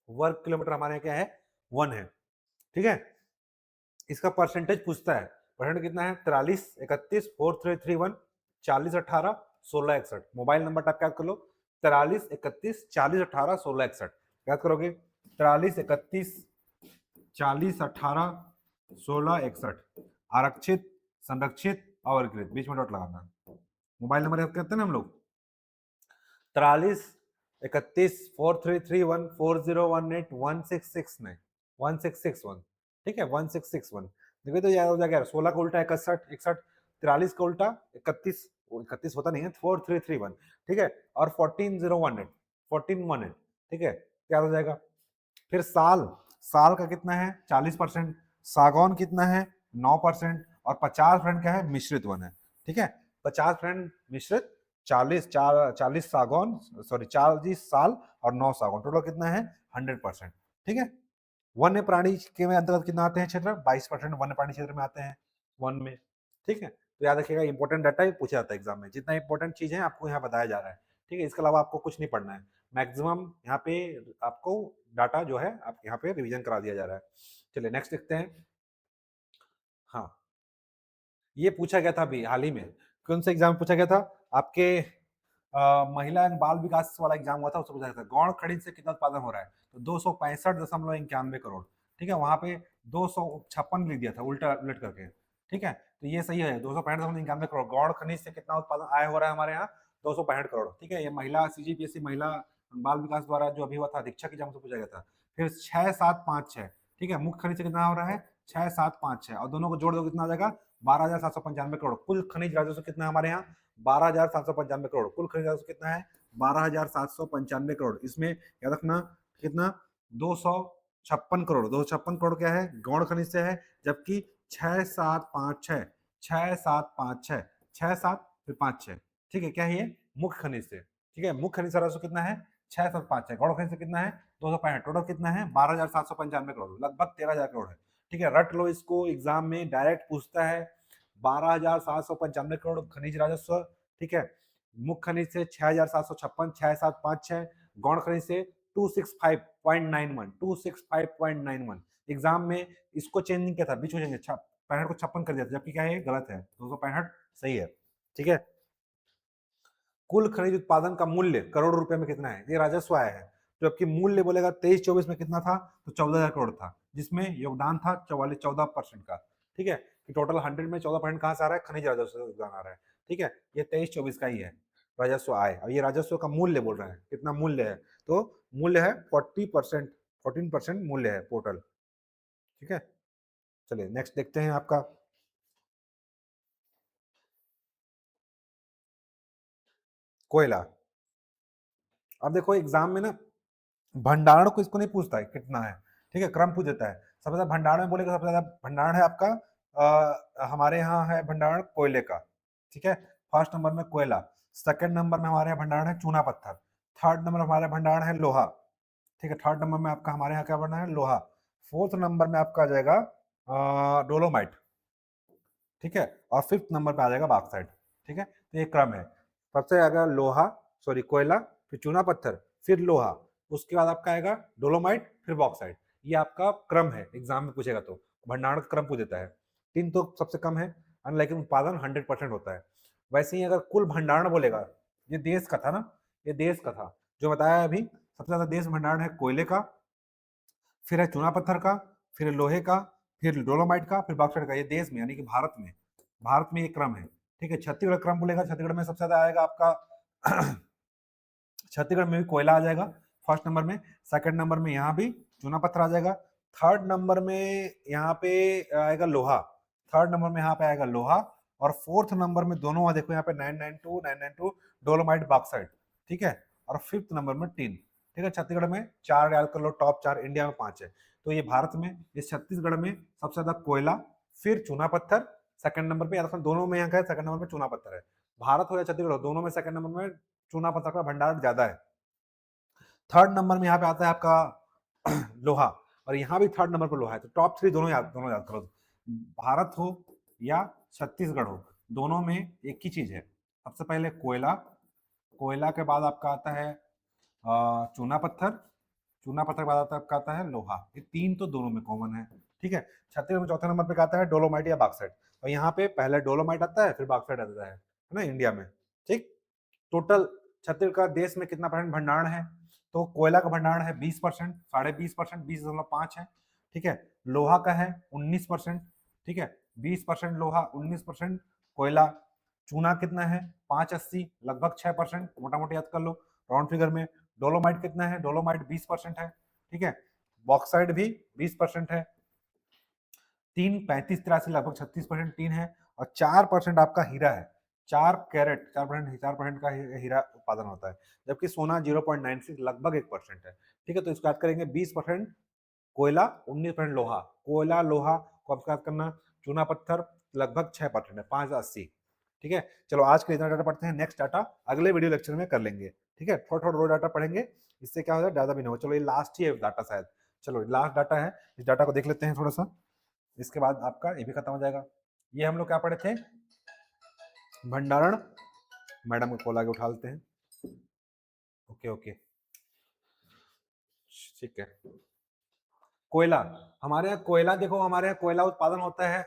वर्ग किलोमीटर हमारे यहाँ क्या है, वन है, ठीक है। इसका परसेंटेज पूछता है, परसेंट कितना है 43, 31, 4331, 40, 18, 16, 61। मोबाइल नंबर टाइप याद कर लो, 43, 31, 40, 18, 16, 61 याद करोगे। 43, 31, 40, 18, 16, 61 आरक्षित, संरक्षित, अवर्गीकृत, बीच में डॉट लगाना। मोबाइल नंबर याद करते हैं ना हम लोग, 43, 31, 4331, 4018, 1669, 1661, ठीक है 1661। देखिए तो याद हो जाएगा, 16 का उल्टा 61, 61, 43 का उल्टा 31, 31 होता नहीं है 4331, ठीक है, और 14018, 1418, ठीक है, याद हो जाएगा। फिर साल, साल का कितना है 40%, सागौन कितना है 9% और 50% क्या है मिश्रित वन है, ठीक है। 50% मिश्रित, 40 सागौन, सॉरी 40 साल और 9 सागौन, टोटल कितना है 100%, ठीक है। वन्य प्राणी के में अंतर्गत कितना आते हैं क्षेत्र, 22% वन्य प्राणी क्षेत्र में आते हैं वन में, ठीक है। तो याद रखिएगा इंपॉर्टेंट डाटा पूछा जाता है एग्जाम में, जितना इंपॉर्टेंट चीज है आपको यहाँ बताया जा रहा है, ठीक है। इसके अलावा आपको कुछ नहीं पढ़ना है, मैक्सिमम यहाँ पे आपको डाटा जो है आप यहाँ पे रिवीजन करा दिया जा रहा है। चलिए नेक्स्ट देखते हैं। हाँ, ये पूछा गया था अभी हाल ही में, कौन सा एग्जाम पूछा गया था आपके, महिला एवं बाल विकास वाला एग्जाम हुआ था, उससे पूछा गया था गौण खनिज से कितना उत्पादन हो रहा है, तो 265.91 करोड़, ठीक है। वहां पे 256 लिख दिया था उल्टा उलट करके, ठीक है। तो ये सही है, 265.91 करोड़ गौण खनिज से कितना उत्पादन आय हो रहा है हमारे यहाँ, 265 करोड़, ठीक है। ये महिला सीजीपीएससी महिला बाल विकास द्वारा जो अभी हुआ था अधीक्षक एग्जाम से पूछा गया था। फिर 6756, ठीक है, मुख्य खनिज से कितना हो रहा है 6756 और दोनों को जोड़ दो कितना आ जाएगा 12,795 करोड़। कुल खनिज राजस्व कितना है हमारे यहाँ 12,795 करोड़, कुल खनिज राजस्व कितना है 12,795 करोड़। इसमें याद रखना कितना 256 करोड़, 256 करोड़ क्या है गौण खनिज से है, जबकि 6756, 6756, 67 फिर 56, ठीक है, क्या है ये मुख्य खनिज से, ठीक है। मुख्य खनिज राजस्व कितना है 6756, गौण खनिज से कितना है 265, टोटल कितना है 12,795 करोड़, लगभग 13,000 करोड़ है, ठीक है। रट लो इसको, एग्जाम में डायरेक्ट पूछता है 12,795 करोड़ खनिज राजस्व, ठीक है। मुख्य खनिज से 6,756, 6,756, गौण खनिज से 265.91, 265.91। एग्जाम में इसको चेंज नहीं किया था, बीच में 65 को 56 कर दिया था, जबकि क्या है गलत है, 265 सही है, ठीक है। कुल खनिज उत्पादन का मूल्य करोड़ रुपए में कितना है, ये राजस्व आया है, जबकि मूल्य बोलेगा 23-24 में कितना था तो 14,000 करोड़ था, जिसमें योगदान था 14% का, ठीक है। कि टोटल 100 में 14% कहां से आ रहा है खनिज राजस्व से योगदान आ रहा है, ठीक है। ये 23-24 का ही है राजस्व आय, और ये राजस्व का मूल्य बोल रहे हैं कितना मूल्य है, तो मूल्य है 40%, 14% मूल्य है टोटल, ठीक है। चलिए नेक्स्ट देखते हैं आपका कोयला। अब देखो एग्जाम में ना भंडारण को इसको नहीं पूछता है कितना है, ठीक है, क्रम पूछ देता है। सबसे ज्यादा भंडारण में बोलेगा, सबसे ज्यादा भंडारण है आपका हमारे यहाँ है भंडारण कोयले का, ठीक है। फर्स्ट नंबर में कोयला, सेकंड नंबर में हमारे यहाँ भंडारण है चूना पत्थर, थर्ड नंबर हमारे भंडारण है लोहा, ठीक है, थर्ड नंबर में आपका हमारे यहाँ क्या भंडारण है लोहा, फोर्थ नंबर में आपका आ जाएगा डोलोमाइट, ठीक है, और फिफ्थ नंबर पे आ जाएगा बॉक्साइट, ठीक है। तो ये क्रम है, सबसे आएगा लोहा, सॉरी कोयला, फिर चूना पत्थर, फिर लोहा, उसके बाद आपका आएगा डोलोमाइट, फिर बॉक्साइट। ये आपका क्रम है, एग्जाम में पूछेगा तो भंडारण का क्रम पूछ देता है। तीन तो सबसे कम है, लेकिन उत्पादन 100% होता है। वैसे ही अगर कुल भंडारण बोलेगा, ये देश का था ना, ये देश का था जो बताया अभी, सबसे ज्यादा देश भंडारण है कोयले का, फिर है चूना पत्थर का, फिर लोहे का, फिर डोलोमाइट का, फिर बॉक्साइट का। ये देश में यानी कि भारत में ये क्रम है। ठीक है, छत्तीसगढ़ क्रम बोलेगा, छत्तीसगढ़ में सबसे ज्यादा आएगा आपका छत्तीसगढ़ में भी कोयला आ जाएगा फर्स्ट नंबर में। सेकंड नंबर में यहाँ भी चूना पत्थर आ जाएगा। थर्ड नंबर में यहाँ पे आएगा लोहा। थर्ड नंबर में यहाँ पे आएगा लोहा। और फोर्थ नंबर में दोनों देखो यहाँ पे 992 डोलोमाइट बॉक्साइट। ठीक है, और फिफ्थ नंबर में टीन। ठीक है, छत्तीसगढ़ में 4 याद कर लो, टॉप 4, इंडिया में 5 है। तो ये भारत में, इस छत्तीसगढ़ में सबसे ज्यादा कोयला, फिर चूना पत्थर सेकंड नंबर पे। याद रखना दोनों में यहाँ का सेकंड नंबर पे चूना पत्थर है। भारत हो या छत्तीसगढ़ हो, दोनों में सेकंड नंबर में चूना पत्थर का भंडार ज्यादा है। थर्ड नंबर में यहाँ पे आता है आपका लोहा, और यहाँ भी थर्ड नंबर पर लोहा है। तो टॉप 3 दोनों याद करो। भारत हो या छत्तीसगढ़ हो, दोनों में एक ही चीज है। सबसे पहले कोयला, कोयला के बाद आपका आता है चूना पत्थर, चूना पत्थर के बाद आपका आता है लोहा। ये 3 तो दोनों में कॉमन है। ठीक है, छत्तीसगढ़ में चौथे नंबर पे आता है डोलोमाइट या बॉक्साइट। और यहाँ पे पहले डोलोमाइट आता है, फिर बॉक्साइट आता है ना, इंडिया में। ठीक, टोटल छत्तीसगढ़ का देश में कितना परसेंट भंडारण है? तो कोयला का भंडारण है 20%, 20.5%, 20.5 है। ठीक है, लोहा का है 19%। ठीक है, 20% लोहा, 19% कोयला। चूना कितना है? 580, लगभग 6%, मोटा मोटी याद कर लो राउंड फिगर में। डोलोमाइट कितना है? डोलोमाइट 20% है। ठीक है, बॉक्साइट भी 20% है। तीन 35-83, लगभग 36% तीन है। और 4% आपका हीरा है। 4 कैरेट, 4% का हीरा उत्पादन होता है। जबकि सोना 0.96, लगभग 1% है। ठीक है, तो इसको याद करेंगे 20% कोयला, 19% लोहा। कोयला लोहा को आपको याद करना। चूना पत्थर लगभग 6% है, 580। ठीक है, चलो आज के इतना डाटा पढ़ते हैं, नेक्स्ट डाटा अगले वीडियो लेक्चर में कर लेंगे। ठीक है, थोड़ा थोड़ा रोज डाटा पढ़ेंगे, इससे क्या होगा, ज्यादा भी नहीं हो। चलो ये लास्ट ही है डाटा शायद। चलो लास्ट डाटा है, इस डाटा को देख लेते हैं थोड़ा सा, इसके बाद आपका ये भी खत्म हो जाएगा। ये हम लोग क्या पढ़े थे? भंडारण। मैडम को कॉल आगे उठा लेते हैं। ओके ओके, ठीक है। कोयला, हमारे यहाँ कोयला देखो, हमारे यहाँ कोयला उत्पादन होता है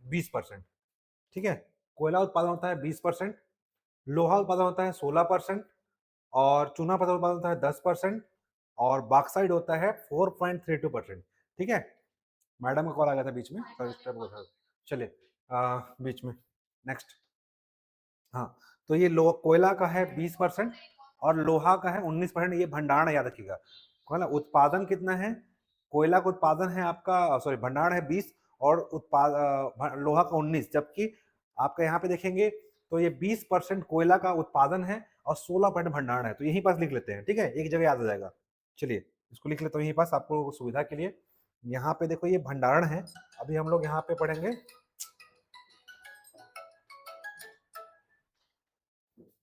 20%। ठीक है, कोयला उत्पादन होता है 20%। लोहा उत्पादन होता है 16%। और चूना पत्थर उत्पादन होता है 10%। और बॉक्साइट होता है 4.32%। ठीक है, मैडम का कॉल आ गया था बीच में, चलिए बीच में नेक्स्ट। हाँ, तो ये कोयला का है 20% और लोहा का है 19%। ये भंडारण याद रखिएगा। कोयला उत्पादन कितना है? कोयला का उत्पादन है आपका, सॉरी, भंडारण है 20 और लोहा का 19। जबकि आपका यहाँ पे देखेंगे तो ये 20% कोयला का उत्पादन है और 16% भंडारण है। तो यहीं पास लिख लेते हैं। ठीक है, एक जगह याद आ जाएगा। चलिए इसको लिख लेता हूँ यहीं पास आपको सुविधा के लिए। यहाँ पे देखो ये भंडारण है। अभी हम लोग यहाँ पे पढ़ेंगे,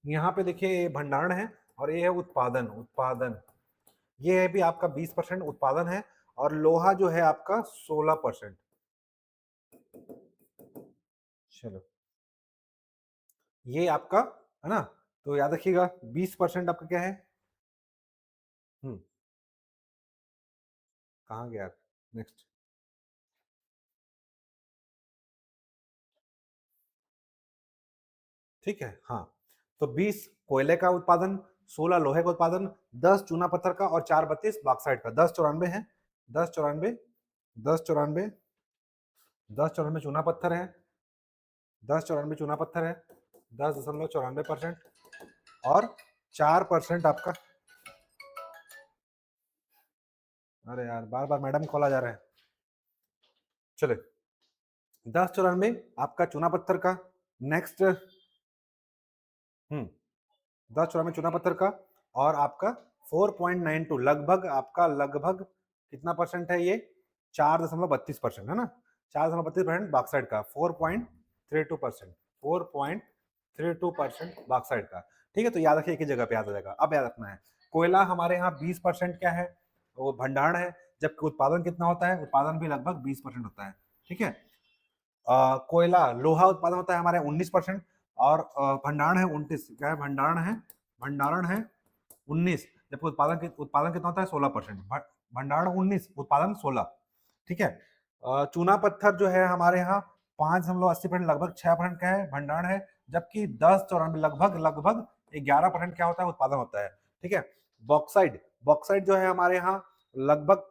यहाँ पे देखिए ये भंडारण है और ये है उत्पादन। उत्पादन ये है भी आपका 20% उत्पादन है और लोहा जो है आपका 16%। चलो ये आपका है ना, तो याद रखिएगा 20% आपका क्या है? कहाँ गया? नेक्स्ट, ठीक है। हाँ, तो 20 कोयले का उत्पादन, 16 लोहे का उत्पादन, 10 चूना पत्थर का और 4.32 बॉक्साइट का। 10.94 है, 10.94, 10.94, 10.94 चूना पत्थर है, 10.94 चूना पत्थर है, 10.94%। और 4% आपका, अरे यार बार बार मैडम कॉल आ जा रहा है। चले, 10.94 आपका चूना पत्थर का। नेक्स्ट, 10.94 चूना पत्थर का। और आपका 4.92, लगभग आपका, लगभग कितना परसेंट है ये? 4.32% है ना, 4.32% बॉक्साइट का। 4.32%, 4.32% बॉक्साइट का। ठीक है, तो याद रखिए एक ही जगह पे याद आ जाएगा। अब याद रखना है, कोयला हमारे यहाँ 20% क्या है? वो भंडारण है। जबकि उत्पादन कितना होता है? उत्पादन भी लगभग 20% होता है। ठीक है, कोयला लोहा उत्पादन होता है हमारे 19% और भंडारण है 29। क्या है? भंडारण है, भंडारण है 19। जबकि उत्पादन कितना होता है? 16%। भंडारण 19, उत्पादन 16। ठीक है, चूना पत्थर जो है हमारे यहाँ 5.80%, लगभग 6% का है, भंडारण है। जबकि 10.94, लगभग लगभग 11% क्या होता है? उत्पादन होता है। ठीक है, बॉक्साइड, बॉक्साइड जो है हमारे यहाँ लगभग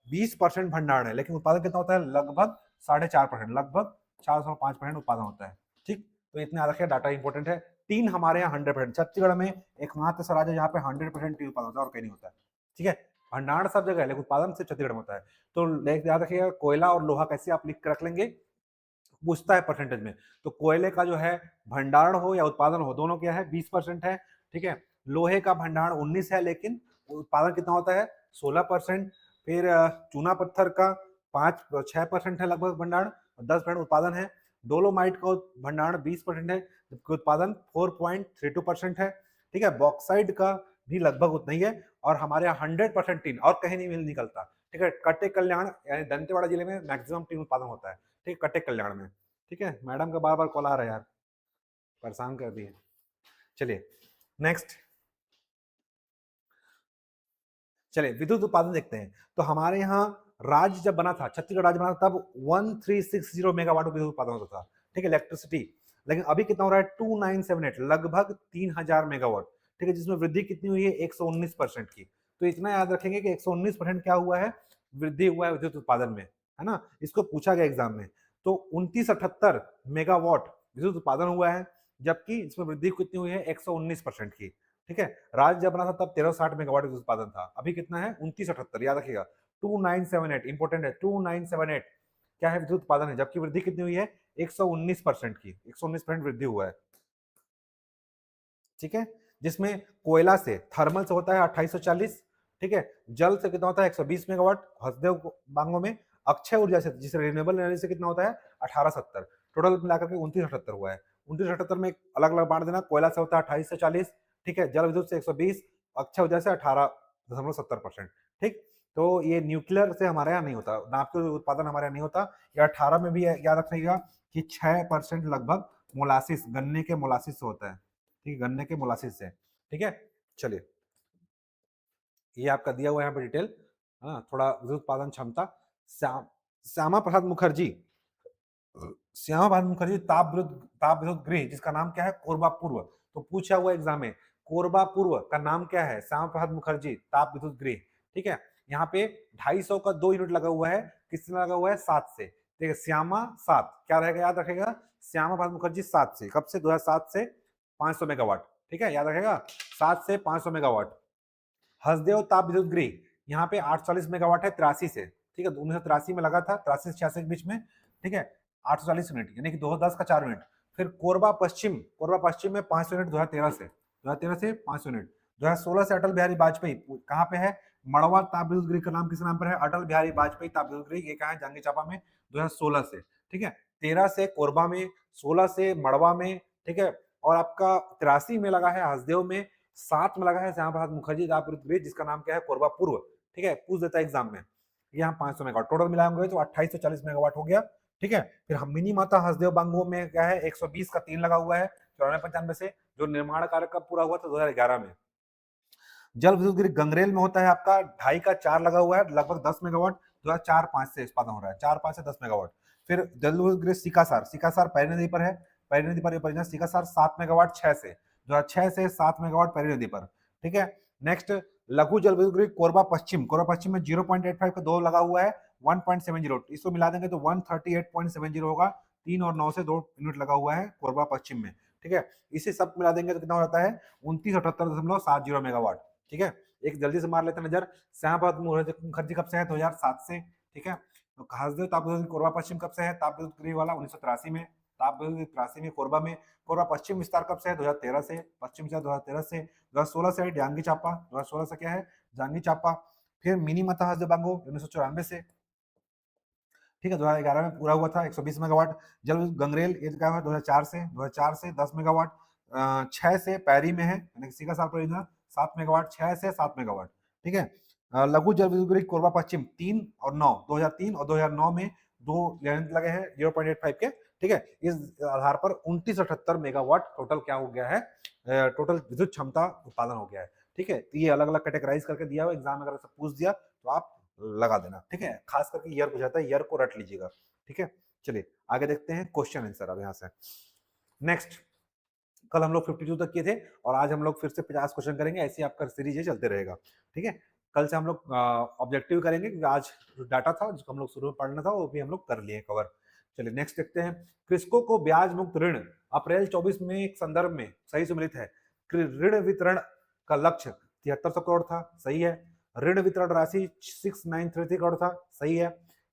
20% भंडारण है, लेकिन उत्पादन कितना होता है? लगभग 4.5%, लगभग 405% उत्पादन होता है। ठीक, तो इतने याद रखिए, डाटा इंपॉर्टेंट है। 3 हमारे यहाँ 100%, छत्तीसगढ़ में एकमात्र ऐसा राज्य है जहाँ पे 100% टी उत्पादन होता है और कहीं नहीं होता है। ठीक है, भंडारण सब जगह है लेकिन उत्पादन सिर्फ छत्तीसगढ़ में होता है। तो याद रखिएगा, कोयला और लोहा कैसे आप लिख कर रख लेंगे, पूछता है परसेंटेज में। तो कोयले का जो है भंडारण हो या उत्पादन हो, दोनों क्या है? 20% है। ठीक है, लोहे का भंडारण 19 है लेकिन उत्पादन कितना होता है? 16%। फिर चूना पत्थर का 6% है लगभग भंडारण, 10% उत्पादन है। डोलोमाइट का भंडारण 20% है जबकि उत्पादन 4.32% है। ठीक है, बॉक्साइड का भी लगभग उतना ही है और हमारे यहाँ 100% टीन और कहीं नहीं निकलता। ठीक है, कटे कल्याण यानी दंतेवाड़ा जिले में मैक्सिमम टीन उत्पादन होता है। ठीक, कटे कल्याण में। ठीक है, मैडम का बार बार कॉल आ रहा है यार, परेशान कर दिए। चलिए नेक्स्ट, चलिए विद्युत उत्पादन देखते हैं। तो हमारे यहाँ राज्य जब बना था, छत्तीसगढ़ राज्य बना था, तब 1360 मेगावाट विद्युत उत्पादन होता था। ठीक है, इलेक्ट्रिसिटी। लेकिन अभी कितना हो रहा है? 2978, लगभग 3000 मेगावाट। ठीक है, जिसमें वृद्धि कितनी हुई है? 119% की। तो इतना याद रखेंगे कि 119% क्या हुआ है? वृद्धि हुआ है विद्युत उत्पादन में, है ना। इसको पूछा गया एग्जाम में। तो 2978 मेगावाट विद्युत उत्पादन हुआ है, जबकि इसमें वृद्धि कितनी हुई है? 119% की। ठीक है, राज्य जब बना था तब 1360 मेगावाट विद्युत उत्पादन था, अभी कितना है? 2978, याद रखिएगा। 2978 इंपोर्टेंट है, 2978 क्या है? विद्युत उत्पादन है, जबकि वृद्धि कितनी हुई है? 119% की, 119% वृद्धि हुआ है। ठीक है, जिसमें कोयला से, थर्मल से होता है 2840। ठीक है, जल से कितना होता है? 120 मेगावाट हसदेव बांगो में। अक्षय ऊर्जा से, जिसे रिन्यूएबल एनर्जी से कितना होता है? 1870। टोटल मिलाकर के 2978 हुआ है। 2978 में अलग अलग बांट देना, कोयला से होता है 2840। ठीक है, जल विद्युत से 120, अक्षय ऊर्जा से 18.70%। ठीक, तो ये न्यूक्लियर से हमारे यहाँ नहीं होता, नाप के उत्पादन हमारे यहाँ नहीं होता। या 18 में भी याद रखिएगा कि 6% लगभग मोलासिस, गन्ने के मोलासिस से होता है। ठीक है, गन्ने के मोलासिस से। ठीक है, चलिए ये आपका दिया हुआ है यहाँ पे डिटेल। हाँ, थोड़ा विद्युत उत्पादन क्षमता। श्याम श्यामा प्रसाद मुखर्जी, श्यामा प्रसाद मुखर्जी ताप विद्युत गृह, जिसका नाम क्या है? कोरबा पूर्व। तो पूछा हुआ एग्जाम में, कोरबा पूर्व का नाम क्या है? श्यामा प्रसाद मुखर्जी ताप विद्युत गृह। ठीक है, यहाँ पे 250 का 2 यूनिट लगा हुआ है, किसने लगा हुआ है? 7 से। ठीक है, श्यामा 7 क्या रहेगा? याद रखेगा, श्यामा प्रसाद मुखर्जी 7 से, कब से? 2007 से 500 मेगावाट। ठीक है, याद रखेगा, 7 से 500 मेगावाट। हसदेव ताप विद्युत गृह, यहाँ पे 840 मेगावाट है 83 से। ठीक है, 1983 में लगा था, 83 से 86 के बीच में। ठीक है, 840 यूनिट यानी कि 2010 का 4 यूनिट। फिर कोरबा पश्चिम में 500 यूनिट 2013 से, 2013 से 500 यूनिट। 2016 से अटल बिहारी वाजपेयी, कहाँ पे है? मड़वा ताप विद्युत गृह का नाम किस नाम पर है? अटल बिहारी वाजपेयी ताप विद्युत गृह। ये कहाँ है? जांजगीर चांपा में, 2016 से। ठीक है, 13 से कोरबा में, 16 से मड़वा में। ठीक है, और आपका 83 में लगा है हसदेव में, 7 में लगा है श्यामा प्रसाद मुखर्जी ताप विद्युत गृह, जिसका नाम क्या है? कोरबा पूर्व। ठीक है, पूछ देता है एग्जाम में। यहाँ 500 मेगावाट टोटल मिलाएंगे तो 2840 मेगावाट हो गया। ठीक है, फिर हम मिनी माता हसदेव बांगो में क्या है? 120 का 3 लगा हुआ है 94-95 से, जो निर्माण कार्य कब पूरा हुआ था? 2011 में। जल विद्युत गृह गंगरेल में होता है आपका 2.5 का 4 लगा हुआ है, लगभग 10 मेगावाट। 2004-5 से उत्पादन हो रहा है, 4-5 से 10 मेगावाट। फिर जल विद्युत गृह सिकासार पैरी नदी पर है, पैरी नदी पर परियोजना सिकासार 7 मेगावाट 6 से, 2006 से 7 मेगावाट पैरी नदी पर। ठीक है, नेक्स्ट लघु जल विद्युत गृह कोरबा पश्चिम में 0.85 का 2 लगा हुआ है 1.70, इसको मिला देंगे तो 138.70 होगा। 3 और 9 से 2 यूनिट लगा हुआ है कोरबा पश्चिम में। ठीक है, इसे सब मिला देंगे तो कितना हो जाता है? 2978.70 मेगावाट। ठीक है, एक जल्दी से मार लेते हैं नजर। श्यामाप्रसाद मुखर्जी कब से है? 2007 से। ठीक है, तो हसदेव ताप विद्युत कोरबा पश्चिम कब से है? ताप विद्युत गृह वाला 1983 में, ताप विद्युत 83 में कोरबा में। कोरबा पश्चिम विस्तार कब से है? 2013 से, पश्चिम विस्तार 2013 से। 2016 से है जांजगीर चांपा, 2016 से क्या है? जांजगीर चांपा। फिर मिनी मता हसदेव बांगो 1994 से। ठीक है, 2011 में पूरा हुआ था 120 मेगावाट। जल विद्युत गंगरेल ये क्या हुआ? 2004 से 10 मेगावाट। 6 से पैरी में है यानी सीका साल परियोजना 7 मेगावाट, 6 से 7 मेगावाट। ठीक है, लघु जल विद्युत गृह कोरबा पश्चिम 3 और 9, 2003 और 2009 में 2 यूनिट लगे हैं 0.85 के। ठीक है, इस आधार पर 2978 मेगावाट टोटल क्या हो गया है? टोटल विद्युत क्षमता उत्पादन हो गया है। ठीक है, तो ये अलग अलग कैटेगराइज करके दिया हुआ, एग्जाम में अगर पूछ दिया तो आप लगा देना। ठीक है, खास करके ईयर पूछा जाता है, ईयर को रट लीजिएगा। ठीक है, चलिए आगे देखते हैं क्वेश्चन आंसर अब यहाँ से। नेक्स्ट, कल हम लोग 52 तक किए थे और आज हम लोग फिर से 50 क्वेश्चन करेंगे, ऐसे आपका सीरीज चलते रहेगा। ठीक है, कल से हम लोग ऑब्जेक्टिव करेंगे, क्योंकि आज जो डाटा था जिसको हम लोग शुरू में पढ़ना था वो भी हम लोग कर लिए कवर। चलिए नेक्स्ट देखते हैं। कृषकों को ब्याज मुक्त ऋण अप्रैल 24 में एक संदर्भ में सही सम्मिलित है। ऋण वितरण का लक्ष्य 7300 करोड़ था, सही है। ऋण वितरण राशि 6933 करोड़ था, सही है।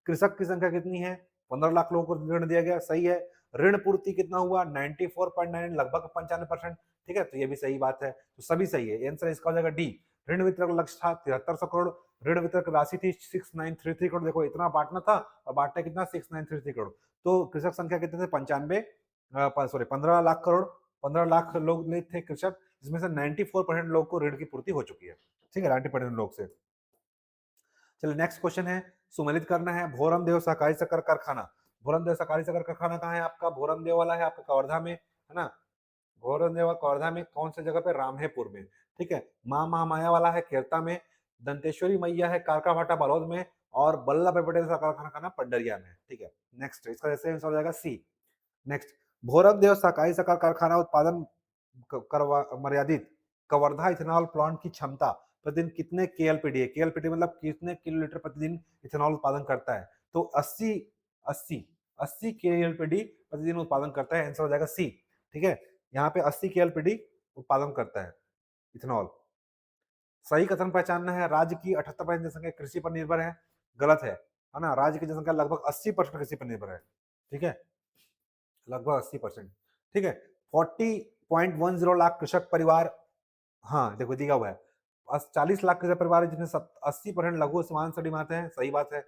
कृषक की संख्या कितनी है? 15 लाख लोगों को ऋण दिया गया, सही है। ऋण पूर्ति कितना हुआ? 94.9, लगभग 95%। ठीक है, तो ये भी सही बात है, तो सभी सही है। आंसर इसका हो जाएगा डी। ऋण वितरण का लक्ष्य था 7300 करोड़, ऋण वितरण की राशि थी 6933 करोड़। देखो इतना बांटना था और बांटना कितना? 6933 करोड़। तो कृषक संख्या कितने थे? 95 सॉरी 15 लाख करोड़, 15 लाख लोग थे कृषक, जिसमें से 94% लोग को ऋण की पूर्ति हो चुकी है। ठीक है, 90% लोग से। चलिए नेक्स्ट क्वेश्चन है, सुमेलित करना है। भोरम देव सहकारी शक्कर कारखाना, भोरम देव सहकारी शक्कर कारखाना कहाँ है आपका? भोरम देव वाला है आपका कवर्धा में, है ना। भोरम देव कवर्धा में कौन सी जगह पे? रामहेपुर में। ठीक है, माँ महामाया वाला है खेरता में, दंतेश्वरी मैया है कारकाभाटा बालोद में, और वल्लभ भाई पटेल सहकारी कारखाना पंडरिया में। ठीक है, नेक्स्ट इसका जैसे आंसर हो जाएगा सी। नेक्स्ट, भोरम देव सहकारी शक्कर कारखाना उत्पादन मर्यादित कवर्धा इथेनॉल प्लांट की क्षमता प्रतिदिन कितने केएलपीडी है? केएलपीडी मतलब कितने किलोलीटर प्रतिदिन इथेनॉल उत्पादन करता है? तो 80 80 80 केएलपीडी प्रतिदिन उत्पादन करता है, आंसर हो जाएगा सी। ठीक है, यहाँ पे 80 केएलपीडी उत्पादन करता है इथेनॉल। सही कथन पहचानना है। राज्य की 78% जनसंख्या कृषि पर निर्भर है, गलत है ना। राज्य की जनसंख्या लगभग 80% कृषि पर निर्भर है। ठीक है, लगभग 80%। ठीक है, 40.10 लाख कृषक परिवार, हाँ देखो दिया हुआ है 40 लाख कृषक परिवार है, जिसमें 80% लघु सीमांत सड़ी आते हैं, सही बात है।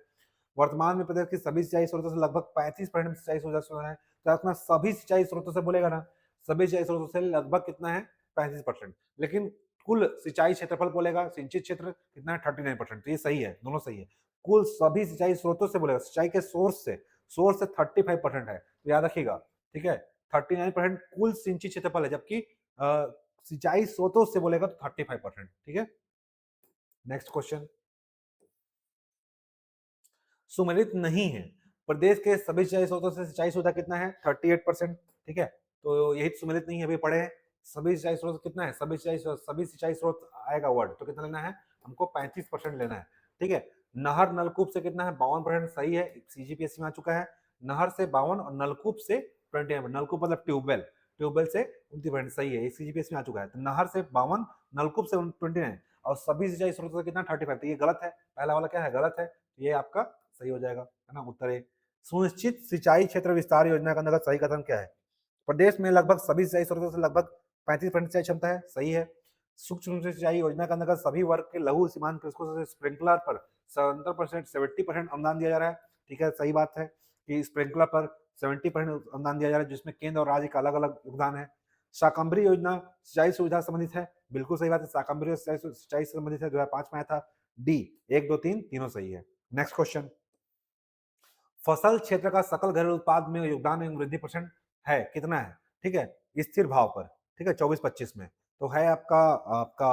वर्तमान में प्रदेश की सभी सिंचाई स्रोतों से लगभग 35% सिंचाई स्रोत है। तो अपना सभी सिंचाई स्रोतों से बोलेगा ना, सभी सिंचाई स्रोतों से लगभग कितना है? 35%। लेकिन कुल सिंचाई क्षेत्रफल बोलेगा, सिंचित क्षेत्र कितना है? 39%। तो ये सही है, दोनों सही है। कुल सभी सिंचाई स्रोतों से बोलेगा, सिंचाई के सोर्स से 35% है, तो याद रखिएगा। ठीक है, 39% कुल सिंचित क्षेत्रफल है, जबकि सिंचाई स्रोतों से बोलेगा तो 35%। ठीक है, नेक्स्ट क्वेश्चन, सुमेलित नहीं है। प्रदेश के सभी सिंचाई स्रोतों से सिंचाई सुविधा कितना है? 38%। ठीक है, तो यही सुमेलित नहीं है, अभी पढ़े हैं। सभी सिंचाई स्रोत कितना है? सभी सिंचाई स्रोत आएगा वर्ड, तो कितना लेना है हमको? 35% लेना है। ठीक है, नहर नलकूप से कितना है? 52%, सही है, सीजीपीएससी में आ चुका है। नहर से 52 और नलकूप से 29, नलकूप मतलब ट्यूबवेल, ट्यूबवेल से 29%, सही है, सीजीपीएससी में आ चुका है। तो नहर से 52, नलकूप से 29 और सभी सिंचाई स्रोतों से कितना? 35। तो ये गलत है, पहला वाला क्या है? गलत है, ये आपका सही हो जाएगा, है ना, उत्तर है। सुनिश्चित सिंचाई क्षेत्र विस्तार योजना का अंतर्गत सही कथन क्या है? प्रदेश में लगभग सभी सिंचाई स्रोतों से लगभग 35% सिंचाई क्षमता है, सही है। सूक्ष्म सिंचाई योजना के अंतर्गत सभी वर्ग के लघु सीमांत कृषकों से स्प्रिंकलर पर 70% अनुदान दिया जा रहा है। ठीक है, सही बात है कि स्प्रिंकलर पर 70% अनुदान दिया जा रहा है, जिसमें केंद्र और राज्य का अलग अलग योगदान है। शाकंभरी योजना सिंचाई सुविधा संबंधित है, बिल्कुल सही बात है, शाकंभरी सिंचाई से संबंधित है, 2005 में आया था। डी 1 2 3 तीनों सही है। नेक्स्ट क्वेश्चन, फसल क्षेत्र का सकल घरेलू उत्पाद में योगदान एवं वृद्धि परसेंट है कितना है? ठीक है, स्थिर भाव पर। ठीक है, 24-25 में तो है आपका आपका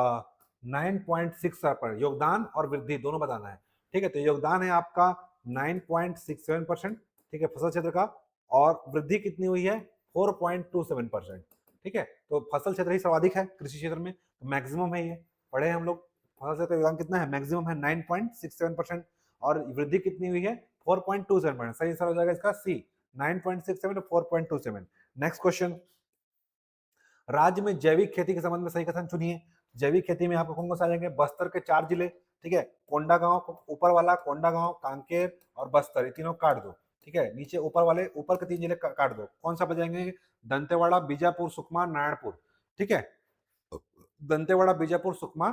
9.6 पर योगदान और वृद्धि दोनों बताना है। ठीक है, तो योगदान है आपका 9.67%। ठीक है, फसल क्षेत्र का, और वृद्धि कितनी हुई है? 4.27%। ठीक है, तो फसल क्षेत्र ही सर्वाधिक है कृषि क्षेत्र में, तो मैक्सिमम है ये, पढ़े हम लोग। फसल क्षेत्र योगदान कितना है? मैक्सिमम है 9.67%, और वृद्धि कितनी हुई है? 4.27%। सही आंसर हो जाएगा इसका सी, 9.67 to 4.27। नेक्स्ट क्वेश्चन, राज्य में जैविक खेती के संबंध में सही कथन चुनिए। जैविक खेती में आपको कौन कौन से आ जाएंगे? बस्तर के 4 जिले, ठीक है, कोंडागांव ऊपर वाला, कोंडागांव, कांकेर और बस्तर, ये तीनों काट दो। ठीक है, नीचे ऊपर वाले ऊपर के 3 जिले काट दो, कौन सा बजाएंगे? दंतेवाड़ा, बीजापुर, सुकमा, नारायणपुर। ठीक है, दंतेवाड़ा, बीजापुर, सुकमा,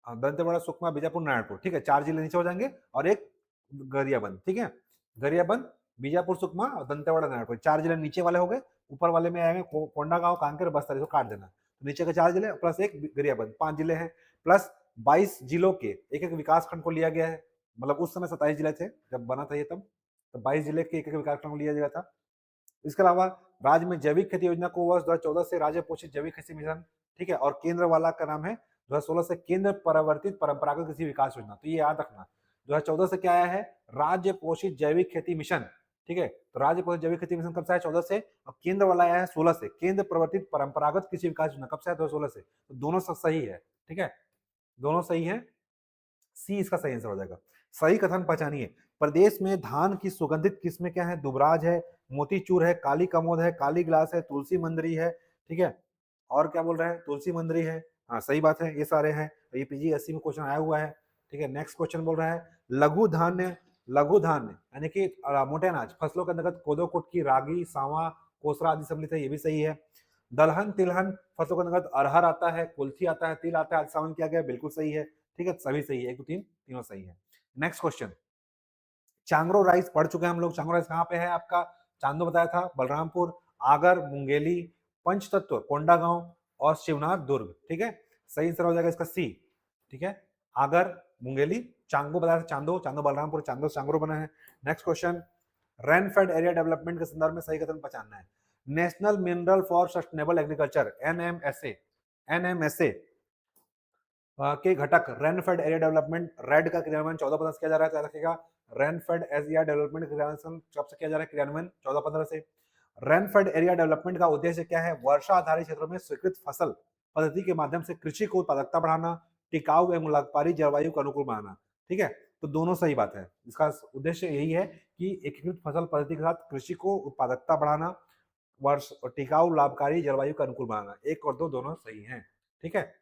दंतेवाड़ा, सुकमा, बीजापुर, नारायणपुर। ठीक है, 4 जिले नीचे हो जाएंगे और एक गरियाबंद। ठीक है, गरियाबंद, बीजापुर, सुकमा और दंतेवाड़ा, नारायणपुर, 4 जिले नीचे वाले हो गए। ऊपर वाले में आएंगे कोंडागांव, कांकेर, बस्तर, इसको काट देना। तो नीचे के 4 जिले प्लस एक गरियाबंद, 5 जिले हैं, प्लस 22 जिलों के एक एक विकास खंड को लिया गया है। मतलब उस समय 27 जिले थे जब बना था ये, तब तो 22 जिले के एक एक विकास खंड को लिया गया था। इसके अलावा राज्य में जैविक खेती योजना को वर्ष 2014 से राज्य पोषित जैविक कृषि मिशन, ठीक है, और केंद्र वाला का नाम है 2016 से केंद्र परिवर्तित परंपरागत कृषि विकास योजना। तो ये याद रखना, 2014 से क्या आया है? राज्य पोषित जैविक खेती मिशन। ठीक है, तो राज्य पोषित जैविक खेती मिशन कब से आया? 14 से, और केंद्र वाला आया है 16 से, केंद्र परिवर्तित परंपरागत कृषि विकास योजना कब से आया? 2016 से। तो दोनों सही है। ठीक है, दोनों सही है। सी इसका सही आंसर हो जाएगा। सही कथन पहचानिए। प्रदेश में धान की सुगंधित किस्में क्या है? दुबराज है, मोतीचूर है, काली कमोद है, काली ग्लास है, तुलसी मंदरी है, ठीक है। और क्या बोल रहे हैं? तुलसी मंदरी है। हाँ सही बात है, ये सारे हैं। ये PG80 में क्वेश्चन आया हुआ है, ठीक है। नेक्स्ट क्वेश्चन बोल रहा है लघु धान्य, लघु धान्य यानी कि मोटे अनाज फसलों के अंतर्गत कोदो, कुटकी, रागी, सांवा, कोसरा आदि सम्मिलित है, ये भी सही है। दलहन तिलहन फसलों के अंतर्गत अरहर आता है, कुल्थी आता है, तिल आता है, आदि शामिल किया गया, बिल्कुल सही है, ठीक है। सभी सही है, 1 2 3 तीनों सही है। नेक्स्ट क्वेश्चन, चांगरो राइस पढ़ चुके हैं हम लोग। चांगरो राइस कहाँ पे है आपका? चांदो बताया था, बलरामपुर, आगर, मुंगेली, पंचतत्व कोंडागांव और शिवनाथ दुर्ग, ठीक है। सही आंसर हो जाएगा इसका सी, ठीक है। आगर, मुंगेली, चांगो बताया था, चांदो, चांदो बलरामपुर, चांदो चांगरो बना है। Next question, rainfed area development के संदर्भ में सही कथन पहचानना है। National mineral for sustainable agriculture NMSA, NMSA के घटक रेनफेड एरिया डेवलपमेंट रेड का क्रियान्वयन 14-15 से किया जा रहा है, तो याद रखिएगा रेनफेड एरिया डेवलपमेंट क्रियान्वयन कब से किया जा रहा है? क्रियान्वयन 14-15 से। रेनफेड एरिया डेवलपमेंट का उद्देश्य क्या है? वर्षा आधारित क्षेत्रों में स्वीकृत फसल पद्धति के माध्यम से कृषि को उत्पादकता बढ़ाना, टिकाऊ एवं लाभकारी जलवायु को अनुकूल बनाना, ठीक है। तो दोनों सही बात है, इसका उद्देश्य यही है कि एकीकृत फसल पद्धति के साथ कृषि को उत्पादकता बढ़ाना, वर्ष टिकाऊ लाभकारी जलवायु का अनुकूल बनाना। 1 और 2 दोनों सही हैं, ठीक है।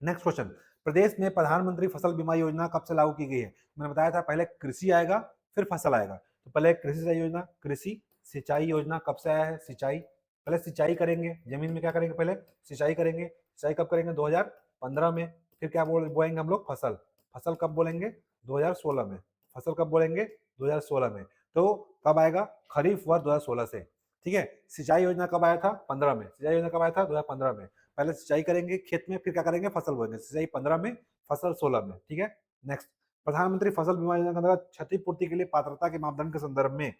नेक्स्ट क्वेश्चन, प्रदेश में प्रधानमंत्री फसल बीमा योजना कब से लागू की गई है? मैंने बताया था पहले कृषि आएगा फिर फसल आएगा, तो पहले कृषि सिंचाई योजना, कृषि सिंचाई योजना कब से आया है? सिंचाई, पहले सिंचाई करेंगे, जमीन में क्या करेंगे? पहले सिंचाई करेंगे। सिंचाई कब करेंगे? 2015 में। फिर क्या बोएंगे हम लोग? फसल। फसल कब बोलेंगे? 2016 में। फसल कब बोलेंगे? 2016 में। तो कब आएगा? खरीफ वर्ष 2016 से, ठीक है। सिंचाई योजना कब आया था? 15 में। सिंचाई योजना कब आया था? 2015 में। पहले सिंचाई करेंगे खेत में, फिर क्या करेंगे? फसल बोएंगे। सिंचाई 15 में, फसल 16 में, ठीक है। नेक्स्ट, प्रधानमंत्री फसल बीमा योजना के अंतर्गत क्षतिपूर्ति के लिए पात्रता के मापदंड के संदर्भ में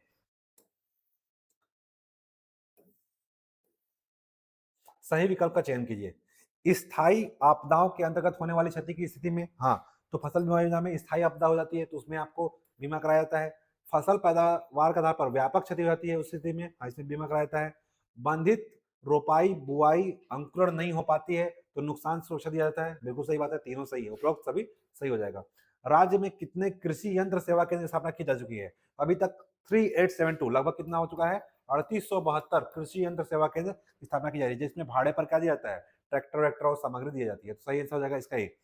सही विकल्प का चयन कीजिए। स्थायी आपदाओं के अंतर्गत होने वाली क्षति की स्थिति में, हाँ, तो फसल बीमा योजना में स्थायी आपदा हो जाती है तो उसमें आपको बीमा कराया जाता है। फसल पैदावार के आधार पर व्यापक क्षति हो जाती है उस स्थिति में, हाँ, इसमें बीमा कराया जाता है। बंधित रोपाई बुआई अंकुरण नहीं हो पाती है तो नुकसान सुरक्षा दिया जाता है, बिल्कुल सही बात है, तीनों सही है, उपरोक्त सभी सही हो जाएगा। राज्य में कितने कृषि यंत्र सेवा केंद्र की स्थापना की जा चुकी है? अभी तक 3872, लगभग कितना हो चुका है? 3872 कृषि यंत्र सेवा केंद्र की स्थापना की जा रही है, जिसमें भाड़े पर क्या दिया जाता है? ट्रैक्टर वैक्टर और सामग्री दी जाती है, तो सही आंसर हो जाएगा इसका एक।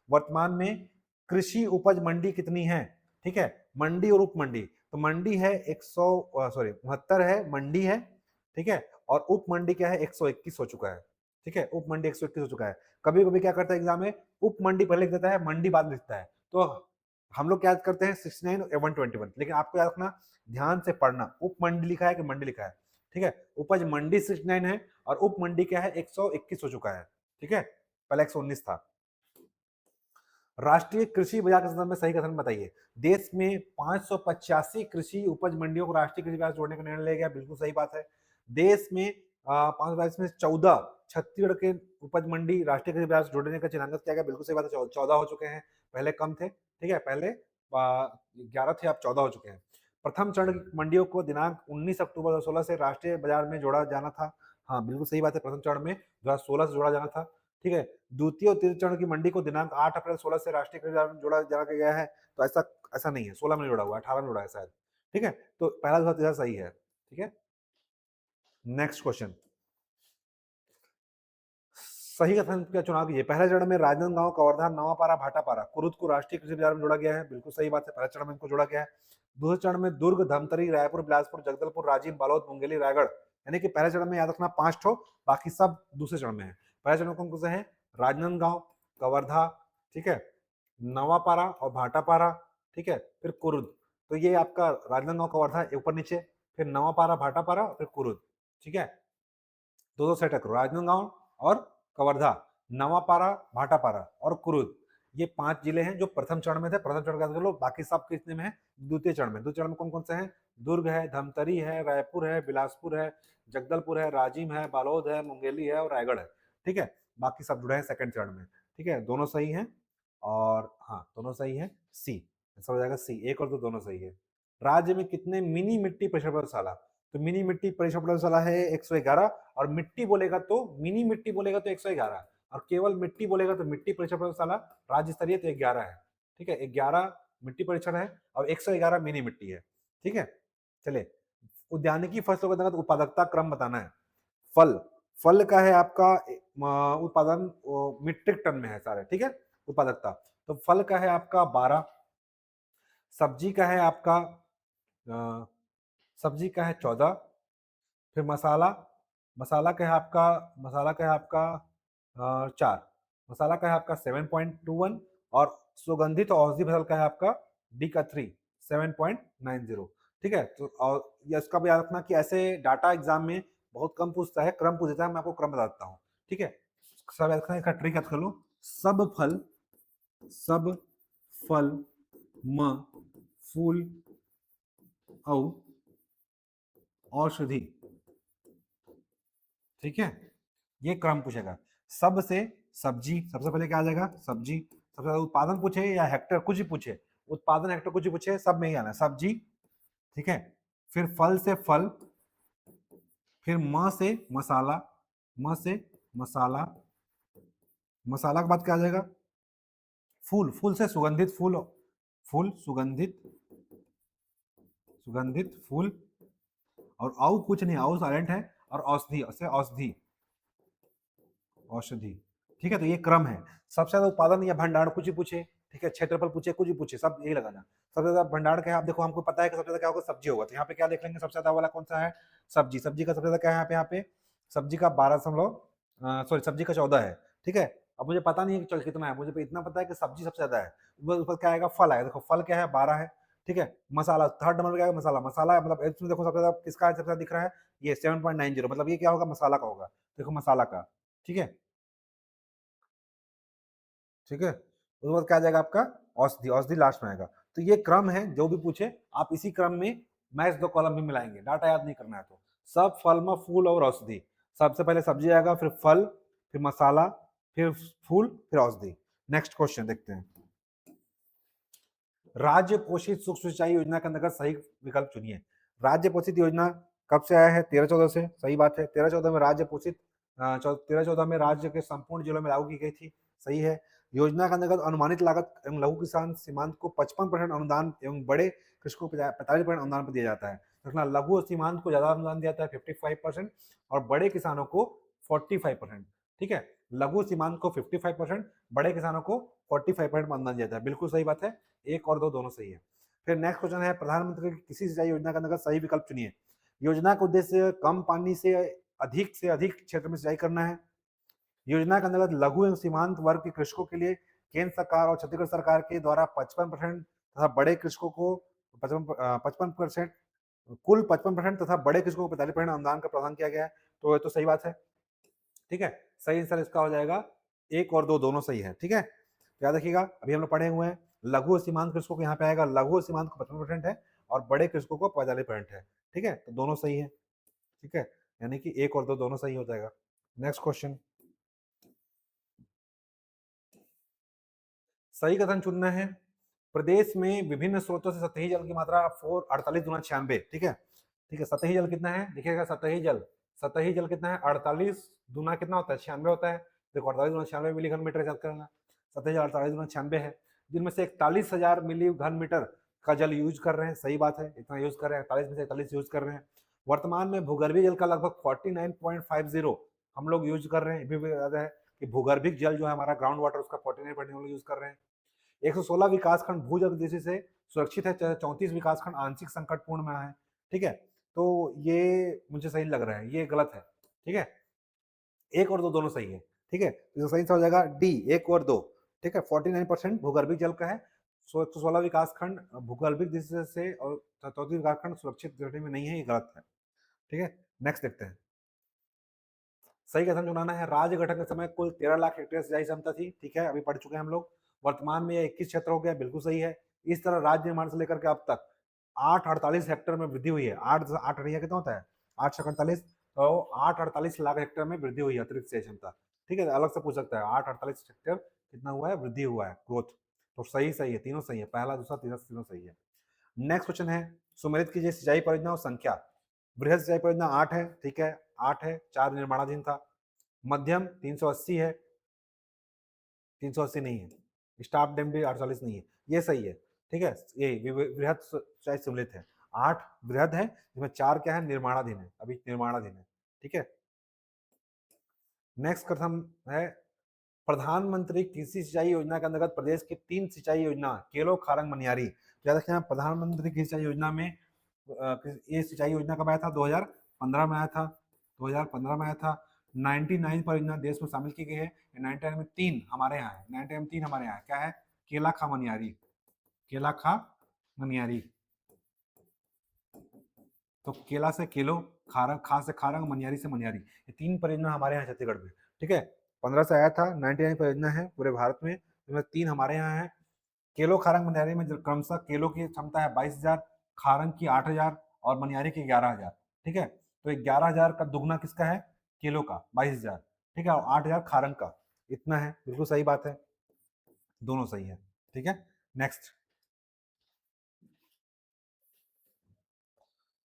वर्तमान में कृषि उपज मंडी कितनी है? ठीक है, मंडी और उप मंडी, तो मंडी है 169 है मंडी है, ठीक है, और उप मंडी क्या है? 121 हो चुका है, ठीक है, उप मंडी 121 हो चुका है। कभी कभी क्या करता है एग्जाम में, उप मंडी पहले लिख देता है, मंडी बाद में लिखता है, तो हम लोग क्या करते हैं 69 और 121, लेकिन आपको याद रखना, ध्यान से पढ़ना, उप मंडी लिखा है कि मंडी लिखा है, ठीक है। उपज मंडी 69 है और उप मंडी क्या है? 121 हो चुका है, ठीक है, पहले 119 था। राष्ट्रीय कृषि बाजार के संदर्भ में सही कथन बताइए। देश में 585 कृषि उपज मंडियों को राष्ट्रीय कृषि बाजार जोड़ने का निर्णय लिया गया, बिल्कुल सही बात है। देश में 522 में 14 छत्तीसगढ़ के उपज मंडी राष्ट्रीय कृषि बाजार से जोड़ने का चिन्हांकित किया गया, बिल्कुल सही बात है, 14 हो चुके हैं, पहले कम थे, ठीक है, पहले 11 थे, अब 14 हो चुके हैं। प्रथम चरण की मंडियों को दिनांक 19 अक्टूबर 2016 से राष्ट्रीय बाजार में जोड़ा जाना था, हाँ बिल्कुल सही बात है, प्रथम चरण में 2016 से जोड़ा जाना था, ठीक है। द्वितीय और तृतीय चरण की मंडी को दिनांक 8 अप्रैल 16 से राष्ट्रीय कृषि बाजार में जोड़ा जाना गया है, तो ऐसा ऐसा नहीं है, 16 में जोड़ा हुआ है, 18 में जोड़ा है शायद, ठीक है, तो पहला दूसरा तीसरा सही है, ठीक है। नेक्स्ट क्वेश्चन, सही कथन का चुनाव कीजिए। पहले चरण में राजनांदगांव, कवर्धा, नवापारा, भाटापारा, कुरुद को राष्ट्रीय कृषि बाजार में जोड़ा गया है, बिल्कुल सही बात है, पहले चरण में इनको जोड़ा गया है। दूसरे चरण में दुर्ग, धमतरी, रायपुर, बिलासपुर, जगदलपुर, राजिम, बालोद, मुंगेली, रायगढ़, यानी कि पहले चरण में याद रखना 5 ठो, बाकी सब दूसरे चरण में है। पहले चरण में कौन कौन से हैं? राजनांदगांव, कवर्धा, ठीक है, नवापारा और भाटापारा, ठीक है, फिर कुरुद, तो ये आपका राजनांदगांव, कवर्धा ऊपर नीचे, फिर नवापारा, भाटापारा, फिर कुरुद, ठीक है, दो दो सेट करो, राजनांदगांव और कवर्धा, नवापारा, भाटापारा और कुरुद, ये 5 जिले हैं जो प्रथम चरण में थे, प्रथम चरण का लो, बाकी सब कितने में है? द्वितीय चरण में। द्वितीय चरण में कौन कौन से हैं? दुर्ग है, धमतरी है, रायपुर है, बिलासपुर है, जगदलपुर है, राजिम है, बालोद है, मुंगेली है और रायगढ़ है, ठीक है, बाकी सब जुड़े हैं सेकंड चरण में, ठीक है, दोनों सही हैं, और हाँ दोनों सही है, सी ऐसा हो जाएगा, सी, 1 और 2 दोनों सही है। राज्य में कितने मिनी मिट्टी परीक्षण प्रयोगशाला? तो मिनी मिट्टी परीक्षण प्रयोगशाला है 111, और मिट्टी बोलेगा तो मिनी मिट्टी बोलेगा तो 111, और केवल मिट्टी बोलेगा तो मिट्टी परीक्षण प्रयोगशाला राज्य स्तरीय तो 11 है, ठीक है, 11 मिट्टी परीक्षण है और 111 मिनी मिट्टी है। ठीक है, चलिए उद्यानिकी फसलों के अंतर्गत उत्पादकता क्रम बताना है। फल, फल का है आपका उत्पादन मीट्रिक टन में है सारे, ठीक है, उत्पादकता। तो फल का है आपका 12, सब्जी का है आपका अ, सब्जी का है 14, फिर मसाला, मसाला का है आपका मसाला का है आपका 4, मसाला का है आपका 7.21 और सुगंधित औषधि फसल का है आपका डी का 3 7.90। ठीक है, तो और ये इसका भी याद रखना कि ऐसे डाटा एग्जाम में बहुत कम पूछता है, क्रम पूछ देता है, मैं आपको क्रम बता देता हूँ। ठीक है, सब याद रखना, इसका ट्रिक याद कर लो। सब फल म फूल औ औषधि। ठीक है, ये क्रम पूछेगा। सब से सब्जी, सबसे पहले क्या आ जाएगा, सब्जी। सबसे ज्यादा उत्पादन पूछे या हेक्टेयर कुछ भी पूछे, उत्पादन हेक्टेयर कुछ भी पूछे, सब में ही आना है सब्जी। ठीक है, फिर फल से फल, फिर म से मसाला, म से मसाला, मसाला के बाद क्या आ जाएगा, फूल, फूल से सुगंधित फूल, फूल सुगंधित, सुगंधित फूल, और औ कुछ नहीं, औ साइलेंट है, और औषधि से औषधि, औषधि। ठीक है, तो ये क्रम है। सबसे ज्यादा उत्पादन या भंडारण कुछ ही पूछे, ठीक है, क्षेत्रफल पूछे, कुछ भी पूछे, सब यही लगाना। सबसे ज्यादा भंडारण क्या है, आप देखो, हमको पता है कि सबसे ज्यादा क्या होगा, सब्जी होगा, तो यहाँ पे क्या देख लेंगे, सबसे ज्यादा वाला कौन सा है, सब्जी। सब्जी का सबसे ज्यादा क्या है यहाँ पे, सब्जी का 12 सॉरी सब्जी का 14 है। ठीक है, अब मुझे पता नहीं है कि चल कितना है, मुझे इतना पता है कि सब्जी सबसे ज्यादा है। ऊपर क्या आएगा, फल आएगा, देखो फल क्या है, 12 है। ठीक है, मसाला थर्ड नंबर पे क्या है, मसाला, मसाला मतलब इसमें देखो सबसे ज्यादा किसका है, सबसे ज्यादा दिख रहा है, ये 7.90, मतलब ये क्या होगा, मसाला का होगा, देखो मसाला का। ठीक है, ठीक है, उसके बाद क्या आ जाएगा आपका, औषधि, औषधि लास्ट में आएगा। तो ये क्रम है, जो भी पूछे आप इसी क्रम में मैच दो कॉलम भी मिलाएंगे, डाटा याद नहीं करना है तो। सब फल में फूल और औषधि, सबसे पहले सब्जी आएगा, फिर फल, फिर मसाला, फिर फूल, फिर औषधि। नेक्स्ट क्वेश्चन देखते हैं। राज्य पोषित सूक्ष्म सिंचाई योजना के अंतर्गत सही विकल्प चुनिए। राज्य पोषित योजना कब से आया है, 13-14 से, सही बात है, 13-14 में राज्य पोषित, 13-14 में राज्य के संपूर्ण जिलों में लागू की गई थी, सही है। योजना के अंतर्गत अनुमानित लागत एवं लघु किसान सीमांत को 55% अनुदान एवं बड़े कृषकों को 45% अनुदान पर दिया जाता है। देखना, लघु और सीमांत को ज्यादा अनुदान दिया जाता है 55% और बड़े किसानों को 45%। ठीक है, लघु सीमांत को 55%, बड़े किसानों को 45% अनुदान दिया जाता है, बिल्कुल सही बात है, एक और दो दोनों सही है। फिर नेक्स्ट क्वेश्चन है, प्रधानमंत्री की किसी सिंचाई योजना के अंतर्गत सही विकल्प चुनिए। योजना का उद्देश्य कम पानी से अधिक क्षेत्र में सिंचाई करना है। योजना के अंतर्गत लघु एवं सीमांत वर्ग के कृषकों के लिए केंद्र सरकार और छत्तीसगढ़ सरकार के द्वारा 55% तथा बड़े कृषकों को 55%, कुल 55% तथा बड़े कृषकों को 45% अनुदान का प्रावधान किया गया है। तो ये तो सही बात है। ठीक है, सही आंसर इसका हो जाएगा, एक और दो दोनों सही है। ठीक है, याद रखिएगा, अभी हम लोग पढ़े हुए हैं, लघु और सीमांत कृषकों को यहाँ पे आएगा, लघु और सीमांत को 55% है और बड़े कृषकों को 45% है। ठीक है, तो दोनों सही है। ठीक है, यानी कि एक और दो दोनों सही हो जाएगा। नेक्स्ट क्वेश्चन, सही कथन चुनना है। प्रदेश में विभिन्न स्रोतों से सतही जल की मात्रा 48 गुना 96। ठीक है, ठीक है, सतही जल कितना है, देखिएगा, सतही जल कितना है, 48 गुना कितना होता है, 96 होता है। देखो 48 गुना 96 मिली घन मीटर याद करना, सतही जल 48 गुना 96 है, जिनमें से 41,000 मिली घन मीटर का जल यूज कर रहे हैं, सही बात है, इतना यूज कर रहे हैं, 41 में से 41 यूज कर रहे हैं। वर्तमान में भूगर्भीय जल का लगभग 49.50 हम लोग यूज कर रहे हैं, भी याद है कि भूगर्भिक जल जो है हमारा ग्राउंड वाटर, उसका 49% हम लोग यूज कर रहे हैं। 116 विकासखंड भूजल दृष्टि से सुरक्षित है, 34 विकासखंड आंशिक संकटपूर्ण में है। ठीक है, तो ये मुझे सही लग रहा है, ये गलत है। ठीक है, एक और दो दोनों सही है। ठीक है, तो सही हो जाएगा डी, एक और दो। ठीक है, 49% भूगर्भिक जल का है, 116 विकासखंड भूगर्भिक दृष्टि से और 34 विकासखंड सुरक्षित दृष्टि में नहीं है, ये गलत है। ठीक है, नेक्स्ट देखते हैं। सही कथन चुनाना है, राज्य गठन के समय कुल 13 लाख हेक्टेयर सिंचाई क्षमता थी। ठीक है, अभी पढ़ चुके हैं हम लोग। वर्तमान में 21 क्षेत्र हो गया, बिल्कुल सही है। इस तरह राज्य निर्माण से लेकर के अब तक 848 हेक्टेयर में वृद्धि हुई है। 8 अड़िया कितना होता है, 848, तो 848 लाख हेक्टेयर में वृद्धि हुई है अतिरिक्त सिंचाई क्षमता। ठीक है, अलग से पूछ सकता है, 848 हेक्टेयर कितना हुआ है, वृद्धि हुआ है, ग्रोथ। तो सही सही है, तीनों सही है, पहला दूसरा तीसरा तीनों सही है। नेक्स्ट क्वेश्चन है, सुमेलित कीजिए सिंचाई परियोजनाओं संख्या। बृहद सिंचाई परियोजना 8 है, ठीक है, 8 है, 4 निर्माणाधीन था। मध्यम 380 है, 380 नहीं है। स्टाफ डैम भी 48 नहीं है। ये सही है, ठीक है। ये वृहद सिंचाई सम्मिलित है, 8 वृहद है, जिसमें 4 क्या है, निर्माणाधीन है, अभी निर्माणाधीन है, ठीक है। नेक्स्ट कथन है, प्रधानमंत्री कृषि सिंचाई योजना के अंतर्गत प्रदेश की 3 सिंचाई योजना केलो, खारंग, मनियारी। याद रखना, प्रधानमंत्री कृषि सिंचाई योजना में ये सिंचाई योजना कब आया था, 2015 में आया था, 2015 में आया था। 99 परियोजना देश में शामिल की गई है, 99 में 3 हमारे यहाँ है, 99 में 3 हमारे यहाँ है, क्या है, केला, खा, मनियारी, केला, खा, मनियारी। तो केला से केलो, खारंग, खा से खारंग, मनियारी से मनियारी, ये 3 परियोजना हमारे यहाँ छत्तीसगढ़ में, ठीक है। 15 से आया था, 99 परियोजना है पूरे भारत में, जिसमें 3 हमारे यहाँ है। केलो, खारंग, मनियारी में क्रमशः केलो की क्षमता है 22,000, खारंग की 8,000 और मनियारी की 11,000, ठीक है। तो 11,000 का दुगना किसका है, केलो का 22,000, ठीक है, और 8,000 खारंग का, इतना है, बिल्कुल सही बात है, दोनों सही है, ठीक है। नेक्स्ट,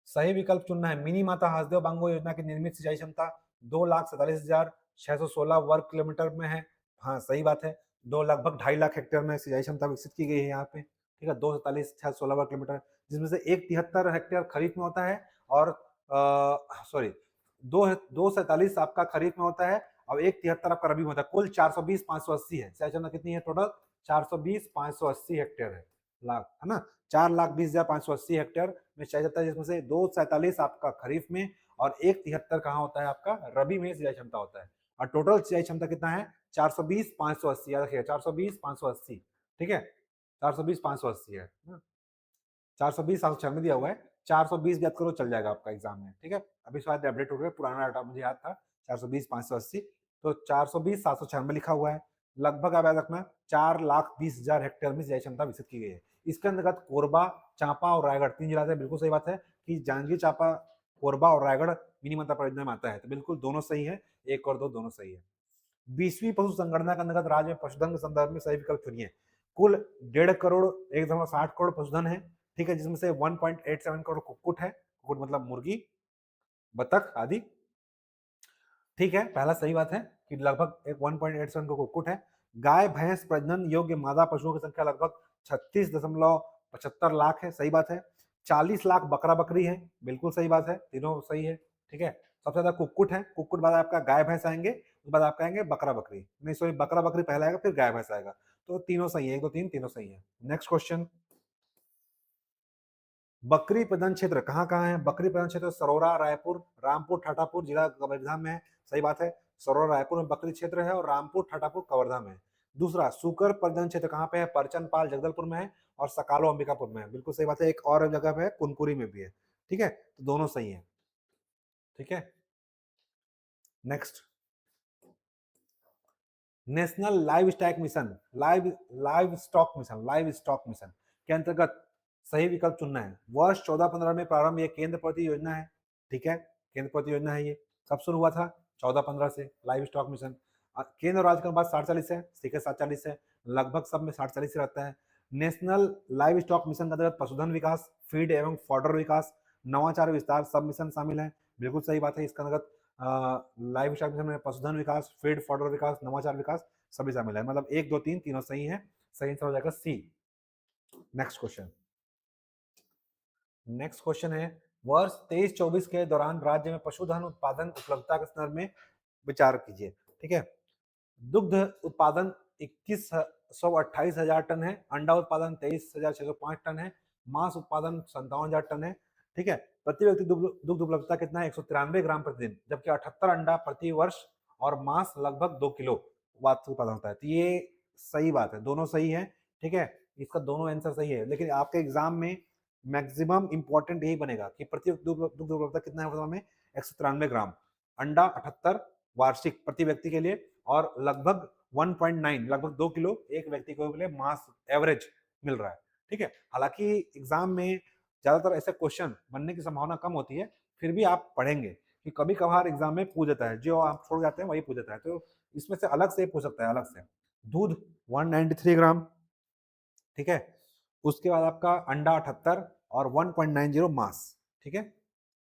सही विकल्प चुनना है। मिनी माता हसदेव बांगो योजना की निर्मित सिंचाई क्षमता 2,47,616 वर्ग किलोमीटर में है। हाँ, सही बात है। 2 लगभग 2.5 लाख हेक्टेयर में सिंचाई क्षमता विकसित की गई है यहाँ पे, ठीक है। 2,47,616 वर्ग किलोमीटर, जिसमें से 1,73 हेक्टेयर खरीफ में होता है, और सॉरी, 2,47 आपका खरीफ में होता है, और 1,73 आपका रबी में होता है। कुल 420,580 है। सिंचाई क्षमता कितनी है टोटल, 420,580 हेक्टेयर है, लाख, है ना। 4,20,580 हेक्टेयर में सिंचाई जाता है, जिसमें से 2,47 आपका खरीफ में और 1,73 कहाँ होता है आपका, रबी में सिंचाई क्षमता होता है। और टोटल सिंचाई क्षमता कितना है, 420,580, याद रखिएगा, 420,580, ठीक है, 420,580 है, 420,796 दिया हुआ है, 420 याद करो, चल जाएगा आपका एग्जाम में, ठीक है। अभी शायद अपडेट हो गया, पुराना डाटा मुझे याद था 420,580, तो 420,796 लिखा हुआ है। लगभग आप याद रखना 4,20,000 हेक्टेयर में सिंचाई क्षमता विकसित की गई है। इसके अंतर्गत कोरबा, चांपा और रायगढ़ 3 जिला थे, बिल्कुल सही बात है कि जांजगीर चांपा, कोरबा और रायगढ़ मिनी माता परियोजना में आता है, तो बिल्कुल दोनों सही है, 1 और 2 दोनों सही है। 20वीं पशु संगणना के अंतर्गत राज्य में पशुधन के संदर्भ में सही विकल्प चुनिए। कुल 1.5 करोड़ 1,60 करोड़ पशुधन है, ठीक है, जिसमें से 1.87 करोड़ कुक्कुट है, कुक्कुट मतलब मुर्गी, बतख आदि, ठीक है, पहला सही बात है कि लगभग 1.87 करोड़ कुक्कुट है। गाय भैंस प्रजनन योग्य मादा पशुओं की संख्या लगभग 36.75 लाख है, सही बात है। 40 लाख बकरा बकरी है, बिल्कुल सही बात है, तीनों सही है, ठीक है। सबसे ज्यादा कुक्कुट है, कुक्कुट बाद आपका गाय भैंस आएंगे, उसके बाद आपका आएंगे बकरा बकरी, नहीं सॉरी, बकरा बकरी पहले आएगा, फिर गाय भैंस आएगा, तो तीनों सही है, 1 2 3 तीनों सही है। नेक्स्ट क्वेश्चन, बकरी प्रजनन क्षेत्र कहाँ कहाँ है, बकरी प्रजनन क्षेत्र सरोरा, रायपुर, रामपुर, ठाठापुर जिला कवर्धा में है, सही बात है। सरोरा रायपुर में बकरी क्षेत्र है, और रामपुर ठाठापुर कवर्धा में है। दूसरा, सुकर प्रजनन क्षेत्र कहाँ पे है, परचनपाल जगदलपुर में है, और सकालो अंबिकापुर में है, बिल्कुल सही बात है। एक और जगह पे है, कुनकुरी में भी है, ठीक है, तो दोनों सही है, ठीक है। Next, national live stock mission, live stock mission, live stock mission के अंतर्गत सही विकल्प चुनना है। वर्ष 14-15 में प्रारंभ ये केंद्र प्रति योजना है, ठीक है, केंद्र प्रति योजना है, ये कब शुरू हुआ था, 14-15 से लाइव स्टॉक मिशन। केंद्र और राज्य के अनुपात 60-40 है, ठीक है, 60-40 है, लगभग सब में 60-40 रहता है। नेशनल लाइव स्टॉक मिशन के अंतर्गत पशुधन विकास, फीड एवं फॉडर विकास, नवाचार विस्तार सब मिशन शामिल है, बिल्कुल सही बात है। इसके अंतर्गत लाइव स्टॉक मिशन में पशुधन विकास, फीड फॉडर विकास, नवाचार विकास सभी शामिल है, मतलब 1 2 3 तीनों सही है, सही आंसर हो जाएगा सी। नेक्स्ट क्वेश्चन, नेक्स्ट क्वेश्चन है, वर्ष 23-24 के दौरान राज्य में पशुधन उत्पादन उपलब्धता के संदर्भ में विचार कीजिए, ठीक है। दुग्ध उत्पादन 21,28,000 टन है, अंडा उत्पादन 23,605 टन है, मांस उत्पादन 57,000 टन है, ठीक है। प्रति व्यक्ति दुग्ध उपलब्धता कितना है, 193 ग्राम प्रतिदिन, जबकि 78 अंडा प्रति वर्ष और मांस लगभग 2 किलो उत्पादन होता है, तो ये सही बात है, दोनों सही है, ठीक है, इसका दोनों आंसर सही है। लेकिन आपके एग्जाम में मैक्सिमम इंपॉर्टेंट यही बनेगा कि प्रति दुग्ध उपलब्धता कितना है वर्तमान में, 193 ग्राम, अंडा 78 वार्षिक प्रति व्यक्ति के लिए, और लगभग 1.9 लगभग 2 किलो एक व्यक्ति को लिए मास एवरेज मिल रहा है, ठीक है। हालांकि एग्जाम में ज्यादातर ऐसे क्वेश्चन बनने की संभावना कम होती है, फिर भी आप पढ़ेंगे कि कभी कभार एग्जाम में पूछ देता है, जो आप छोड़ जाते हैं वही पूछ देता है, तो इसमें से अलग से पूछ सकता है, अलग से। दूध 193 ग्राम, ठीक है, उसके बाद आपका अंडा 78 और 1.90 मास, ठीक है।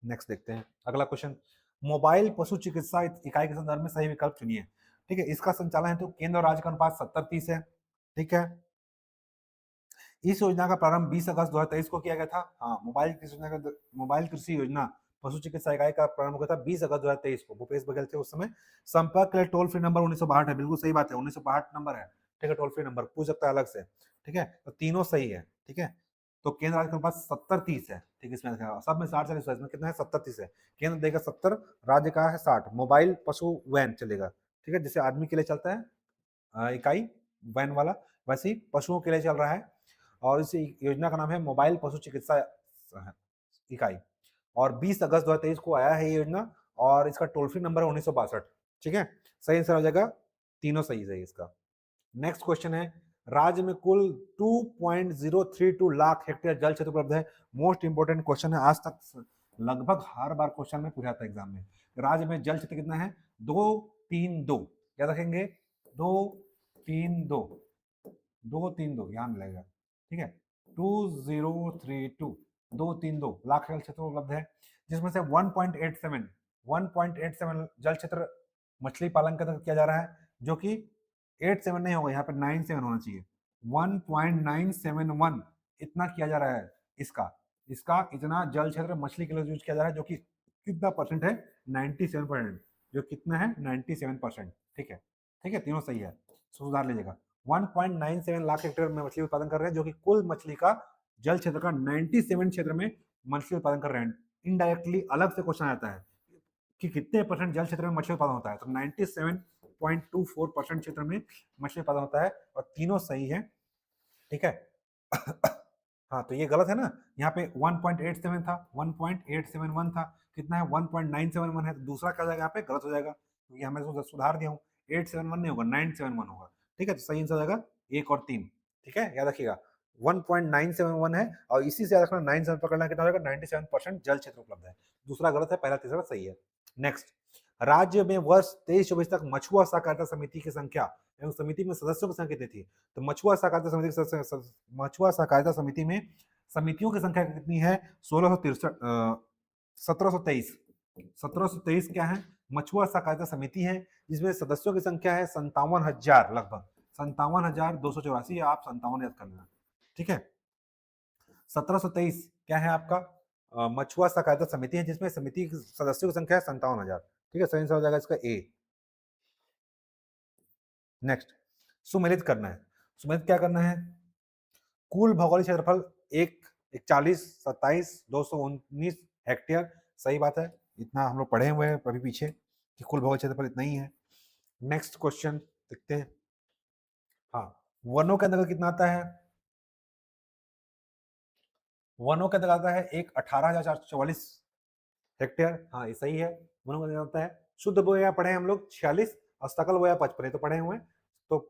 नेक्स्ट देखते हैं अगला क्वेश्चन, मोबाइल पशु चिकित्सा इकाई के संदर्भ में सही विकल्प चुनिए, ठीक है। इसका संचालन है तो केंद्र और राज्य का अनुपात 70-30 है, ठीक है। इस योजना का प्रारंभ 20 अगस्त 2023 को किया गया था। हाँ, मोबाइल कृषि योजना पशु चिकित्सा इकाई का प्रारंभ हुआ था 20 अगस्त 2023 को। भूपेश बघेल थे उस समय। संपर्क के लिए टोल फ्री नंबर 1962 है। बिल्कुल सही बात है, 1962 नंबर है। ठीक है, टोल फ्री नंबर पूछ सकता है अलग से। ठीक है, तो तीनों सही है। ठीक है, तो केंद्र राज्य के पास 70-30 है। ठीक है, इसमें सब में 60-40 है, इसमें कितना है 70-30 है। केंद्र देगा 70, राज्य का है 60। मोबाइल पशु वैन चलेगा। ठीक है, जैसे आदमी के लिए चलता है इकाई वैन वाला, वैसे ही पशुओं के लिए चल रहा है। और इस योजना का नाम है मोबाइल पशु चिकित्सा इकाई। और 20 अगस्त 2023 को आया है ये योजना, और इसका टोल फ्री नंबर है 1962। ठीक है, सही आंसर हो जाएगा, तीनों सही है इसका। नेक्स्ट क्वेश्चन है, राज्य में कुल 2.032 लाख हेक्टेयर जल क्षेत्र उपलब्ध है। मोस्ट इंपोर्टेंट क्वेश्चन है, आज तक लगभग हर बार क्वेश्चन में पूछा था एग्जाम में। राज्य में जल क्षेत्र कितना है? 232, क्या रखेंगे? 232, 232 यहाँ मिलेगा। ठीक है, 2032, 232 लाख जल क्षेत्र उपलब्ध है, जिसमें से 1.87 जल क्षेत्र मछली पालन का किया जा रहा है, जो कि 87 नहीं होगा, यहाँ पे 97 होना चाहिए। 1.971 इतना किया जा रहा है इसका इसका इतना जल क्षेत्र मछली के लिए यूज किया जा रहा है, जो कि कितना परसेंट है? 97%। जो कितना है? 97%। ठीक है, ठीक है, तीनों सही है, सुधार लीजिएगा। 1.97 लाख हेक्टेयर में मछली उत्पादन कर रहे हैं, जो कि कुल मछली का जल क्षेत्र का 97 क्षेत्र में मछली उत्पादन कर रहे हैं। इनडायरेक्टली अलग से क्वेश्चन आता है कि कितने परसेंट जल क्षेत्र में मछली उत्पादन होता है, तो 97.24% क्षेत्र में मछली उत्पादन होता है, और तीनों सही है। ठीक है हाँ, तो ये गलत है ना, यहाँ पे 1.87 था, 1.871 था, कितना है? 1.971 है, तो दूसरा क्या हो जाएगा? यहाँ पे गलत हो जाएगा, क्योंकि हमें सुधार दिया हूँ। 871 नहीं होगा, 971 होगा। ठीक है, तो सही आंसर हो जाएगा 1 और 3। ठीक है, याद रखिएगा 1.971 है, और इसी से याद रखना 97 पकड़ना, कितना हो जाएगा? 97% जल क्षेत्र उपलब्ध है। दूसरा गलत है, पहला तीसरा सही है। नेक्स्ट, राज्य में वर्ष 23-24 तक मछुआ सहकारिता समिति की संख्या एवं समिति में सदस्यों की संख्या कितनी थी? तो मछुआ सहकारिता समिति में समितियों की संख्या कितनी है? 1723। 1723 क्या है? मछुआ सहकारिता समिति है, जिसमें सदस्यों की संख्या है 57,000, लगभग 57,284, आप 57 याद कर लेना। ठीक है, 1723 क्या है आपका? मछुआ सहकारिता समिति है, जिसमें समिति की सदस्यों की संख्या है 57,000। ठीक है, सही आंसर हो जाएगा इसका ए। नेक्स्ट, सुमेलित करना है। सुमेलित क्या करना है? कुल भौगोलिक क्षेत्रफल 41, 27, 219 हेक्टेयर। सही बात है, इतना हम लोग पढ़े हुए हैं अभी पीछे कि कुल भौगोलिक क्षेत्रफल इतना ही है। नेक्स्ट क्वेश्चन देखते हैं। हाँ, वनों के अंतर्गत कितना आता है? वनों के अंतर्गत आता है एक 18,444 हेक्टेयर। हाँ, ये सही है, वनों का अंतर्गत आता है। शुद्ध बोया पढ़े हम लोग 46, और सकल बोया 55, तो पढ़े हुए हैं। तो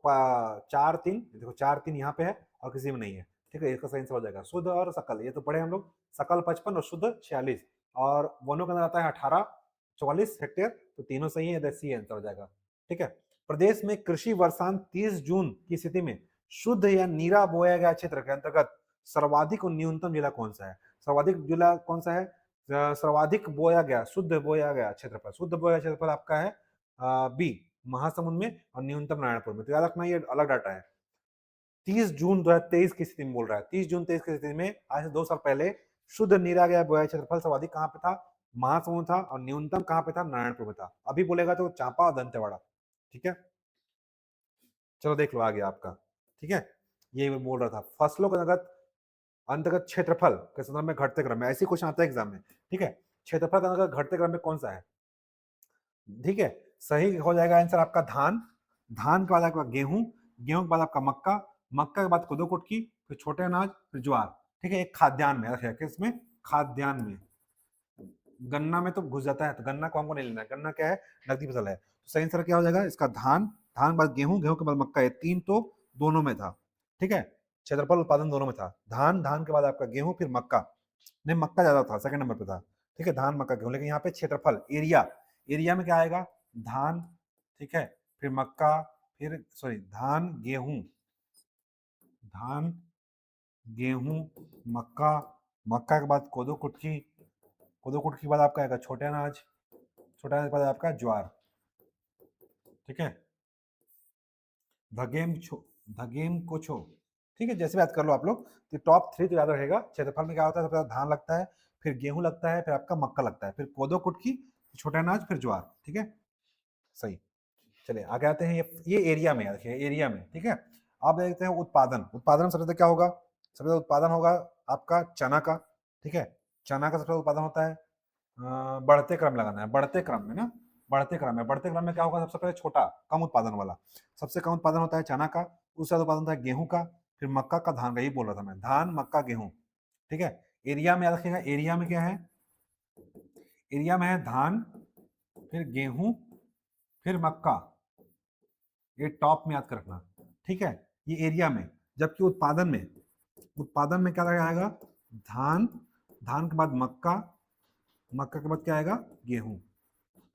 4-3, देखो 4-3 यहाँ पे है और किसी में नहीं है। ठीक है, इसका सही आंसर हो जाएगा शुद्ध और सकल, ये तो पढ़े हम लोग। सकल 55 और शुद्ध 46, और वनों के अंदर आता है 1844 हेक्टेयर, तो तीनों सही है, सी आंसर हो जाएगा। ठीक है, प्रदेश में कृषि वर्षांत 30 जून की स्थिति में शुद्ध या नीरा बोया गया क्षेत्र के अंतर्गत सर्वाधिक और न्यूनतम जिला कौन सा है? सर्वाधिक जिला कौन सा है? सर्वाधिक बोया गया, शुद्ध बोया गया क्षेत्रफल, शुद्ध बोया क्षेत्रफल आपका है बी, महासमुंद में, और न्यूनतम नारायणपुर में। तो याद रखना, ये अलग डाटा है। 30 जून 2023 की स्थिति में बोल रहा है। 30 जून 23 की स्थिति में, आज से 2 साल पहले, शुद्ध नीरा गया बोया क्षेत्रफल सर्वाधिक कहां पे था? महासमुंद था, और न्यूनतम कहां पे था? नारायणपुर में था। अभी बोलेगा तो चांपा और दंतेवाड़ा। ठीक है, चलो देख लो आगे आपका। ठीक है, ये मैं बोल रहा था, फसलों के अंतर्गत अंतर्गत क्षेत्रफल के संदर्भ में घटते क्रम में, ऐसे क्वेश्चन आता है एग्जाम में। ठीक है, क्षेत्रफल के अंतर्गत घटते क्रम में कौन सा है? ठीक है, सही हो जाएगा आंसर आपका धान। धान के बाद आपका गेहूं, गेहूं के बाद आपका मक्का, मक्का के बाद कोदो कुटकी, फिर छोटे अनाज, फिर ज्वार। ठीक है, एक खाद्यान्न में रखेगा, किसमें? खाद्यान्न में। गन्ना में तो घुस जाता है, तो गन्ना को हमको नहीं लेना है, गन्ना क्या है? नकदी फसल है। तो सही आंसर क्या हो जाएगा इसका? धान, धान के बाद गेहूं, गेहूं के बाद मक्का, ये तीन तो दोनों में था। ठीक है, क्षेत्रफल उत्पादन दोनों में था। धान, धान के बाद आपका गेहूं, फिर मक्का। नहीं, मक्का ज्यादा था, सेकंड नंबर पे था। ठीक है, धान मक्का गेहूं, लेकिन यहाँ पे क्षेत्रफल, एरिया, एरिया में क्या आएगा? धान, ठीक है, फिर मक्का, फिर सॉरी धान गेहूं, धान गेहूं मक्का, मक्का के बाद कोदो कुटकी, कोदो कुटकी के बाद आपका आएगा छोटे अनाज, छोटे अनाज के बाद आपका ज्वार। ठीक है, धगेम छो, धगेम कोछो। ठीक है, जैसे भी याद कर लो आप लोग। तो टॉप 3 तो याद रहेगा। क्षेत्रफल में क्या होता है, सबसे ज्यादा धान लगता है, फिर गेहूं लगता है, फिर आपका मक्का लगता है, फिर कोदो कुटकी, छोटा अनाज, फिर ज्वार। ठीक है, सही। चलिए आगे आते हैं। ये एरिया में, देखिए एरिया में, ठीक है। आप देखते हैं उत्पादन। उत्पादन सबसे ज्यादा क्या होगा, सबसे ज्यादा उत्पादन होगा आपका चना का। ठीक है, चना का सबसे ज्यादा उत्पादन होता है। बढ़ते क्रम लगाना है, बढ़ते क्रम में ना, बढ़ते क्रम में, बढ़ते क्रम में क्या होगा, सबसे पहले छोटा कम उत्पादन वाला, सबसे कम उत्पादन होता है चना का, उससे ज्यादा उत्पादन होता है गेहूं का, फिर मक्का का, धान का, यही बोल रहा था मैं, धान मक्का गेहूं। ठीक है, एरिया में याद रखिएगा, एरिया में क्या है, एरिया में है धान, फिर गेहूं, फिर मक्का, ये टॉप में याद कर रखना। ठीक है, ये एरिया में। जबकि उत्पादन में, उत्पादन में क्या आएगा, धान, धान के बाद मक्का, मक्का के बाद क्या आएगा, गेहूं।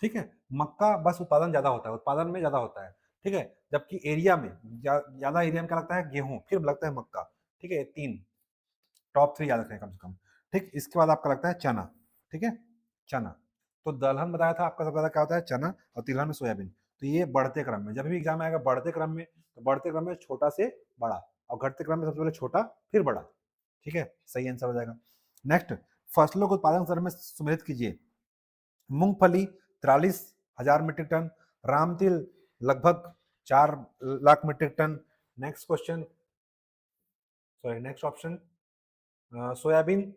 ठीक है, मक्का बस उत्पादन ज्यादा होता है, उत्पादन में ज्यादा होता है। ठीक है, जबकि एरिया में ज्यादा एरिया में क्या लगता है, गेहूं, फिर लगता है मक्का। ठीक है, 3 टॉप 3 याद रखें कम से कम। ठीक, इसके बाद आपका लगता है चना। ठीक है, चना। तो दलहन बताया था आपका, सबसे ज्यादा क्या होता है चना, और तिलहन में सोयाबीन। तो ये बढ़ते क्रम में, जब भी एग्जाम आएगा बढ़ते क्रम में, तो बढ़ते क्रम में छोटा से बड़ा, और घटते क्रम में सबसे पहले छोटा फिर बड़ा। ठीक है, सही आंसर हो जाएगा। नेक्स्ट, फसलों को उत्पादन स्तर में सम्मिलित कीजिए। मूंगफली 43,000 मीट्रिक टन, रामतिल लगभग 4 lakh metric tonne. Next question, sorry next option, soybean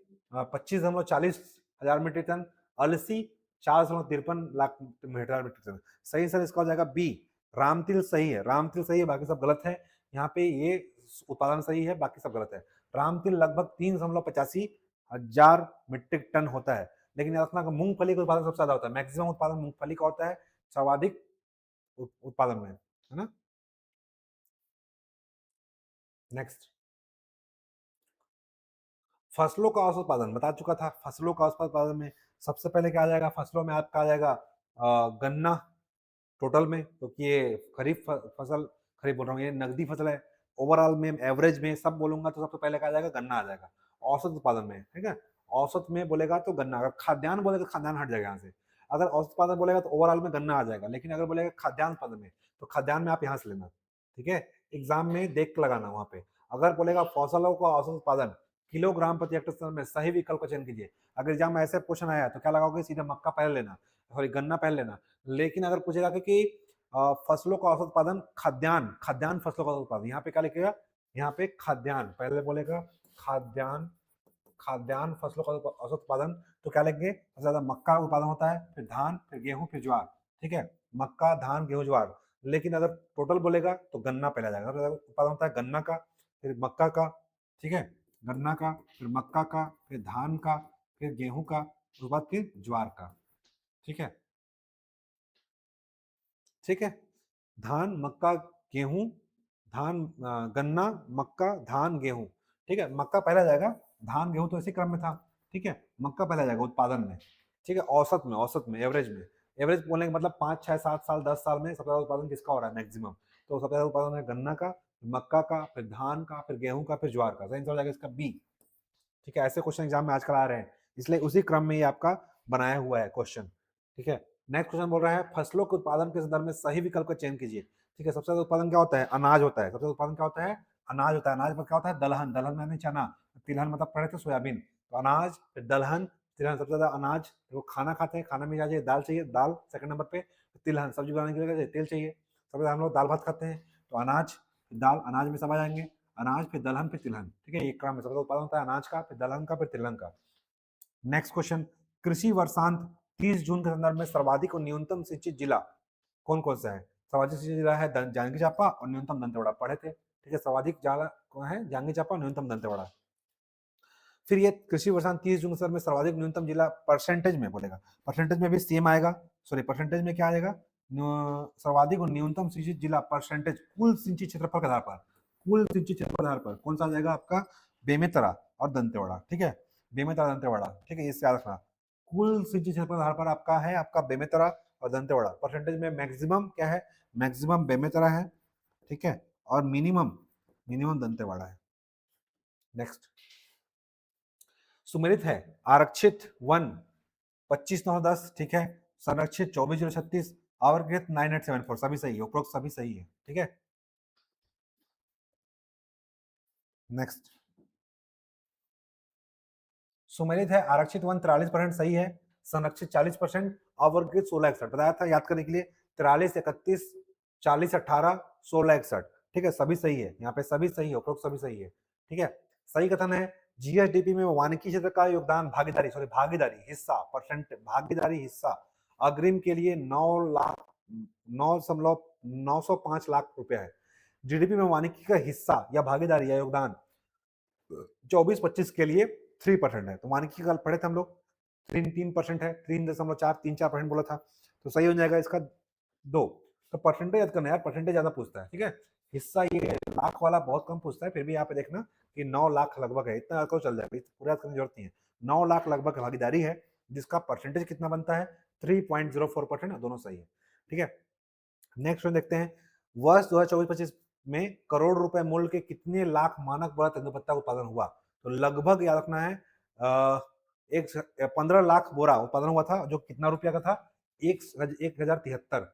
25,40,000 metric tonne, अलसी 4,53 लाख मीट्रिक टन। सही सर इसका हो जाएगा बी, रामतिल सही है, रामतिल सही है, बाकी सब गलत है। यहाँ पे ये उत्पादन सही है, बाकी सब गलत है। रामतिल लगभग 3,85,000 मीट्रिक टन होता है। लेकिन याद रखना मूंगफली का उत्पादन सबसे ज्यादा होता है, मैक्सिमम उत्पादन मूंगफली का होता है, सर्वाधिक उत्पादन में, है ना। नेक्स्ट, फसलों का औसत उत्पादन बता चुका था। फसलों का औसत उत्पादन में सबसे पहले क्या आ जाएगा, फसलों में आपका आ जाएगा गन्ना, टोटल में, क्योंकि ये खरीफ फसल, खरीफ बोल रहा हूँ, ये नकदी फसल है। ओवरऑल में, एवरेज में सब बोलूंगा तो सबसे पहले क्या आ जाएगा, गन्ना आ जाएगा औसत उत्पादन में। ठीक है, औसत में बोलेगा तो गन्ना, अगर खाद्यान्न बोलेगा तो खाद्यान्न हट जाएगा यहाँ से। अगर औसत उत्पादन बोलेगा तो ओवरऑल में गन्ना आ जाएगा, लेकिन अगर बोलेगा खाद्यान्न उत्पादन में, तो खाद्यान्न में आप यहाँ से लेना। ठीक है, एग्जाम में देख के लगाना वहां पे। अगर बोलेगा फसलों का औसत उत्पादन किलोग्राम प्रति हेक्टेयर समय में, सही विकल्प का चयन कीजिए। अगर एग्जाम में ऐसे क्वेश्चन आया तो क्या लगाओगे, सीधा मक्का पहले लेना, सॉरी गन्ना पहले लेना। लेकिन अगर पूछेगा कि फसलों का औसत उत्पादन, खाद्यान्न, खाद्यान्न फसलों का औसत उत्पादन, यहाँ पे क्या लिखेगा, यहाँ पे खाद्यान्न पहले बोलेगा, खाद्यान्न, खाद्यान्न फसलों का औसत उत्पादन, तो क्या लेंगे, सबसे ज्यादा मक्का का उत्पादन होता है, फिर धान, फिर गेहूं, फिर ज्वार। ठीक है, मक्का, धान, गेहूं, ज्वार। लेकिन अगर टोटल बोलेगा तो गन्ना पहले आ जाएगा, सबसे ज्यादा उत्पादन होता है गन्ना का, फिर मक्का का। ठीक है, गन्ना का, फिर मक्का का, फिर धान का, फिर गेहूं का, उसके बाद फिर ज्वार का। ठीक है, ठीक है, धान, मक्का, गेहूं, धान, गन्ना, मक्का, धान, गेहूं। ठीक है, मक्का पहले आ जाएगा, धान गेहूं तो इसी क्रम में था। ठीक है, मक्का पहले आ जाएगा उत्पादन में। ठीक है, औसत में, औसत में, एवरेज में। एवरेज बोलने का मतलब 5, 6, 7 साल, 10 साल में सबसे ज्यादा उत्पादन किसका हो रहा है, मैक्सिमम। तो सबसे ज्यादा उत्पादन है गन्ना का, मक्का का, फिर धान का, फिर गेहूं का, फिर ज्वार का। सही आंसर हो जाएगा इसका बी। ठीक है, ऐसे क्वेश्चन एग्जाम में आजकल आ रहे हैं, इसलिए उसी क्रम में ये आपका बनाया हुआ है क्वेश्चन। ठीक है, नेक्स्ट क्वेश्चन बोल रहा है, फसलों के उत्पादन के संदर्भ में सही विकल्प का चयन कीजिए। ठीक है, सबसे ज्यादा उत्पादन क्या होता है, अनाज होता है, सबसे ज्यादा उत्पादन क्या होता है, अनाज होता है। अनाज में क्या होता है, दलहन, दलहन माने चना, तिलहन मतलब पढ़े थे सोयाबीन। तो अनाज, फिर दलहन, तिलहन। सबसे ज्यादा अनाज, देखो खाना खाते हैं, खाना में क्या चाहिए, दाल चाहिए, दाल सेकंड नंबर पे। तिलहन, सब्जी बनाने के लिए तेल चाहिए। सबसे ज्यादा हम लोग दाल भात खाते हैं, तो अनाज, दाल, अनाज में सब आ जाएंगे, अनाज, फिर दलहन, फिर तिलहन। ठीक है, एक क्रम में सबसे उत्पादन होता है अनाज का, फिर दलहन का, फिर तिलहन का। नेक्स्ट क्वेश्चन, कृषि वर्षांत 30 जून के संदर्भ में सर्वाधिक और न्यूनतम सिंचित जिला कौन कौन सा है। सर्वाधिक सिंचित जिला है जांजगीर चांपा, और न्यूनतम दंतेवाड़ा, पढ़े थे। ठीक है, सर्वाधिक जिला कौन है, जांजगीर चांपा, न्यूनतम दंतेवाड़ा। फिर ये कृषि वर्षांत 30 जून के संदर्भ में सर्वाधिक न्यूनतम जिला परसेंटेज में बोलेगा, परसेंटेज में भी सेम आएगा। सॉरी, परसेंटेज में क्या आएगा, सर्वाधिक और न्यूनतम सिंचित जिला परसेंटेज, कुल सिंचित क्षेत्रफल के आधार पर, कुल सिंचित क्षेत्रफल के आधार पर कौन सा आ जाएगा आपका, बेमेतरा और दंतेवाड़ा। ठीक है, बेमेतरा, दंतेवाड़ा। ठीक है, इससे याद रखना, कुल सिंचित क्षेत्रफल के आधार पर आपका है, आपका बेमेतरा और दंतेवाड़ा। परसेंटेज में मैक्सिमम क्या है, मैक्सिमम बेमेतरा है। ठीक है, और मिनिमम, मिनिमम दंतेवाड़ा है। नेक्स्ट, सुमेलित है, आरक्षित वन 25/9/10। ठीक है, संरक्षित 24/036, अवर्गृत 9874, सभी सही है, उपरोक्त सभी सही है। ठीक है, नेक्स्ट, सुमेलित है आरक्षित वन 43% सही है, संरक्षित 40%, अवर्गीकृत 1661 बताया था याद करने के लिए, 43, 31, 40, 18, 16, 61, ठीक है, सभी सही है, यहाँ पे सभी सही है, उपरोक्त सभी सही है, ठीक है। सही कथन है, जीएसडीपी में वानिकी क्षेत्र का योगदान भागीदारी, सॉरी भागीदारी हिस्सा, परसेंट भागीदारी हिस्सा अग्रिम के लिए 9,905 लाख रुपया है। जीडीपी में वानिकी का हिस्सा या भागीदारी या योगदान 24-25 के लिए 3% है, तो वानिकी कल पढ़े थे हम लोग 3% है, 3.434% बोला था, तो सही हो जाएगा इसका 2। तो परसेंटेज याद करना यार, परसेंटेज ज्यादा पूछता है, ठीक है। हिस्सा ये लाख वाला बहुत कम पूछता है, फिर भी यहाँ पे देखना कि 9 लाख लगभग है, इतना आपको चल जाएगा, पूरा याद करने की जरूरत नहीं है। 9 लाख लगभग भागीदारी है, जिसका परसेंटेज कितना बनता है 3.04%, दोनों सही है, ठीक है। नेक्स्ट देखते हैं, वर्ष 2024-25 में करोड़ रुपए मूल्य के कितने लाख मानक बोरा तेंदुपत्ता उत्पादन हुआ, तो लगभग याद रखना है 15 लाख बोरा उत्पादन हुआ था, जो कितना रुपया का था 1073।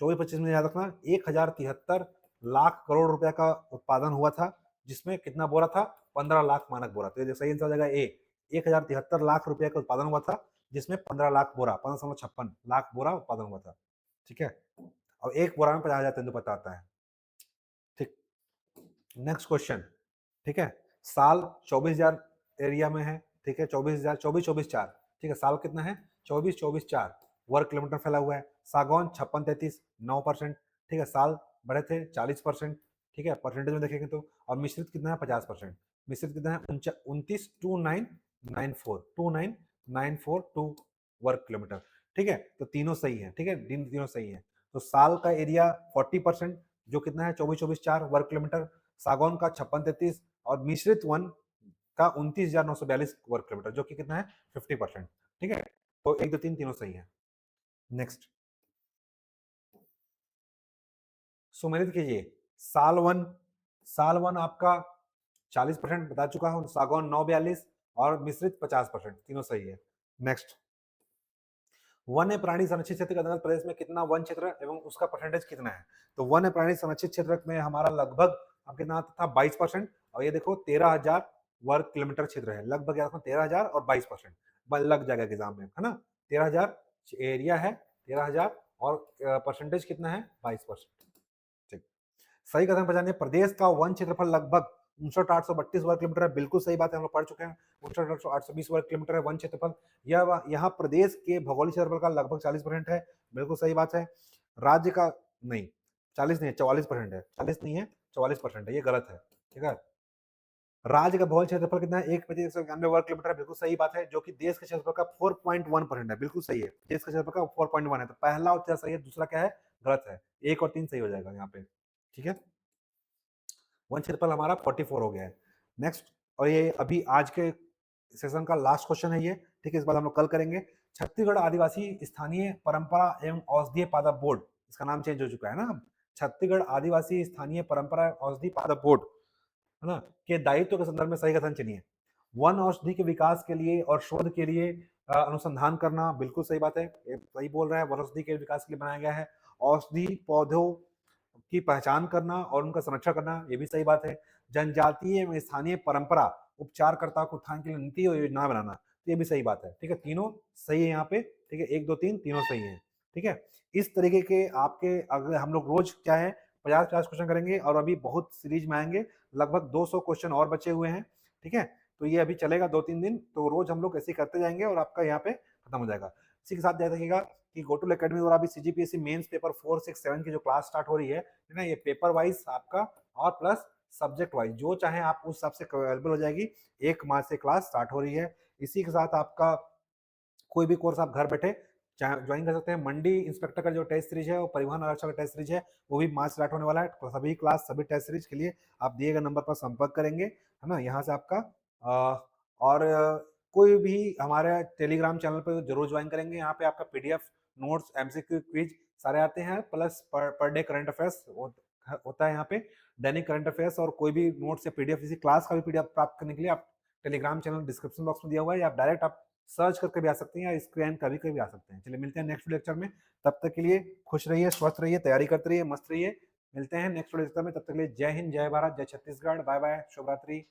24-25 में याद रखना 1073 लाख करोड़ रुपया का उत्पादन हुआ था, जिसमें कितना बोरा था 15 लाख मानक बोरा, तो ये सही आंसर हो जाएगा ए, 1073 लाख रुपया का उत्पादन हुआ था, जिसमें 15 लाख बोरा 15.56 लाख बोरा उत्पादन हुआ था, ठीक है। और एक बोरा में 50,000 तेंदुपत्ता आता है, ठीक। नेक्स्ट क्वेश्चन, ठीक है, साल 24,000 एरिया में है, ठीक है, 24,000 24-24-4, ठीक है, साल कितना है 24-24-4 वर्ग किलोमीटर फैला हुआ है। सागौन 56-33 9%, ठीक है, साल बढ़े थे 40%, ठीक है, परसेंटेज में देखेंगे तो। और मिश्रित कितना है 50%, मिश्रित कितना है 29,994 वर्ग किलोमीटर, ठीक है, तो तीनों सही है, ठीक है, तीनों सही है। तो साल का एरिया 40%, जो कितना है 24-24-4 वर्ग किलोमीटर, सागौन का 56-33 और मिश्रित वन का 29,942 वर्ग किलोमीटर, जो कि कितना है 50%, ठीक है, तो 1 2 3 तीनों सही है। नेक्स्ट, सुमेलित कीजिए, साल वन आपका 40% बता चुका हूं, सागौन 942 और मिश्रित 50%, तीनों सही है। नेक्स्ट, वन्य प्राणी संरक्षित क्षेत्र के अंतर्गत प्रदेश में कितना वन क्षेत्र एवं उसका परसेंटेज कितना है, तो वन्य प्राणी संरक्षित क्षेत्र में हमारा लगभग अब कितना था 22%, और ये देखो 13,000 वर्ग किलोमीटर क्षेत्र है, लगभग 13,000 और 22% लग जाएगा एग्जाम में, है ना। 13,000 एरिया है, 13,000 और परसेंटेज कितना है 22%, ठीक। सही कथन पहचानिए, प्रदेश का वन क्षेत्रफल लगभग 59,832 वर्ग किलोमीटर है, बिल्कुल सही बात है, हम लोग पढ़ चुके हैं, 59,820 वर्ग किलोमीटर है वन क्षेत्रफल। यह यहाँ प्रदेश के भौगोलिक क्षेत्रफल का लगभग 40% है, बिल्कुल सही बात है। राज्य का नहीं, 40 नहीं है, 44% है, 40 नहीं है 44% है, ये गलत है, ठीक है। राज्य का भौगोलिक क्षेत्रफल कितना है 1,191 वर्ग किलोमीटर है, बिल्कुल सही बात है, जो कि देश के क्षेत्रफल का 4.1% है, बिल्कुल सही है, देश के क्षेत्रफल का 4.1 है, तो पहला उत्तर सही है, दूसरा क्या है गलत है, 1 और 3 सही हो जाएगा यहाँ पे, ठीक है। वन क्षेत्रफल हमारा 44 हो गया है। नेक्स्ट, और ये अभी आज के सेशन का लास्ट क्वेश्चन है ये, ठीक है, इस बार हम लोग कल करेंगे। छत्तीसगढ़ आदिवासी स्थानीय परंपरा एवं औषधीय पादप बोर्ड, इसका नाम चेंज हो चुका है ना, छत्तीसगढ़ आदिवासी स्थानीय परंपरा औषधि पादप बोर्ड, है ना, के दायित्व के संदर्भ में सही कथन चुनिए। वन औषधि के विकास के लिए और शोध के लिए अनुसंधान करना, बिल्कुल सही बात है, ये सही बोल रहा है, वन औषधि के विकास के लिए बनाया गया है। औषधि पौधों की पहचान करना और उनका संरक्षण करना, ये भी सही बात है। जनजातीय एवं स्थानीय परंपरा उपचारकर्ता को उत्थान के लिए नीति और योजना बनाना, तो ये भी सही बात है, ठीक है, तीनों सही है यहाँ पे, ठीक है, 1 2 3 तीनों सही है, ठीक है। इस तरीके के आपके अगर हम लोग रोज क्या है 50-50 क्वेश्चन करेंगे, और अभी बहुत सीरीज में आएंगे, लगभग 200 क्वेश्चन और बचे हुए हैं, ठीक है, तो ये अभी चलेगा 2-3 दिन, तो रोज हम लोग ऐसे ही करते जाएंगे और आपका यहाँ पे खत्म हो जाएगा। इसी के साथ याद रखिएगा कि गोटुल एकेडमी द्वारा अभी सीजीपीएससी मेंस पेपर 4, 6, 7 की जो क्लास स्टार्ट हो रही है ना, ये पेपर वाइज आपका और प्लस सब्जेक्ट वाइज जो चाहे आप उस हिसाब से अवेलेबल हो जाएगी। 1 मार्च से क्लास स्टार्ट हो रही है। इसी के साथ आपका कोई भी कोर्स आप घर बैठे ज्वाइन कर सकते हैं। मंडी इंस्पेक्टर का जो टेस्ट सीरीज है, वो परिवहन आरक्षक का टेस्ट सीरीज है, वो भी मार्च स्टार्ट होने वाला है। तो सभी क्लास सभी टेस्ट सीरीज के लिए आप दिए गए नंबर पर संपर्क करेंगे, है ना, यहाँ से आपका और कोई भी हमारे टेलीग्राम चैनल पर जरूर ज्वाइन करेंगे। यहाँ पे आपका पीडीएफ नोट्स एमसीक्यू क्विज सारे आते हैं, plus per day current affairs होता है यहाँ पे, दैनिक करंट अफेयर्स, और कोई भी नोट्स या पीडीएफ किसी क्लास का भी पीडीएफ प्राप्त करने के लिए आप टेलीग्राम चैनल डिस्क्रिप्शन बॉक्स में दिया हुआ है, या आप डायरेक्ट आप सर्च करके भी आ सकते हैं, या स्क्रीन कभी कभी आ सकते हैं। चलिए मिलते हैं नेक्स्ट लेक्चर में, तब तक के लिए खुश रहिए, स्वस्थ रहिए, तैयारी करते रहिए, मस्त रहिए। मिलते हैं नेक्स्ट वीडियो में, तब तक के लिए जय हिंद, जय भारत, जय छत्तीसगढ़, बाय बाय, शुभ रात्रि।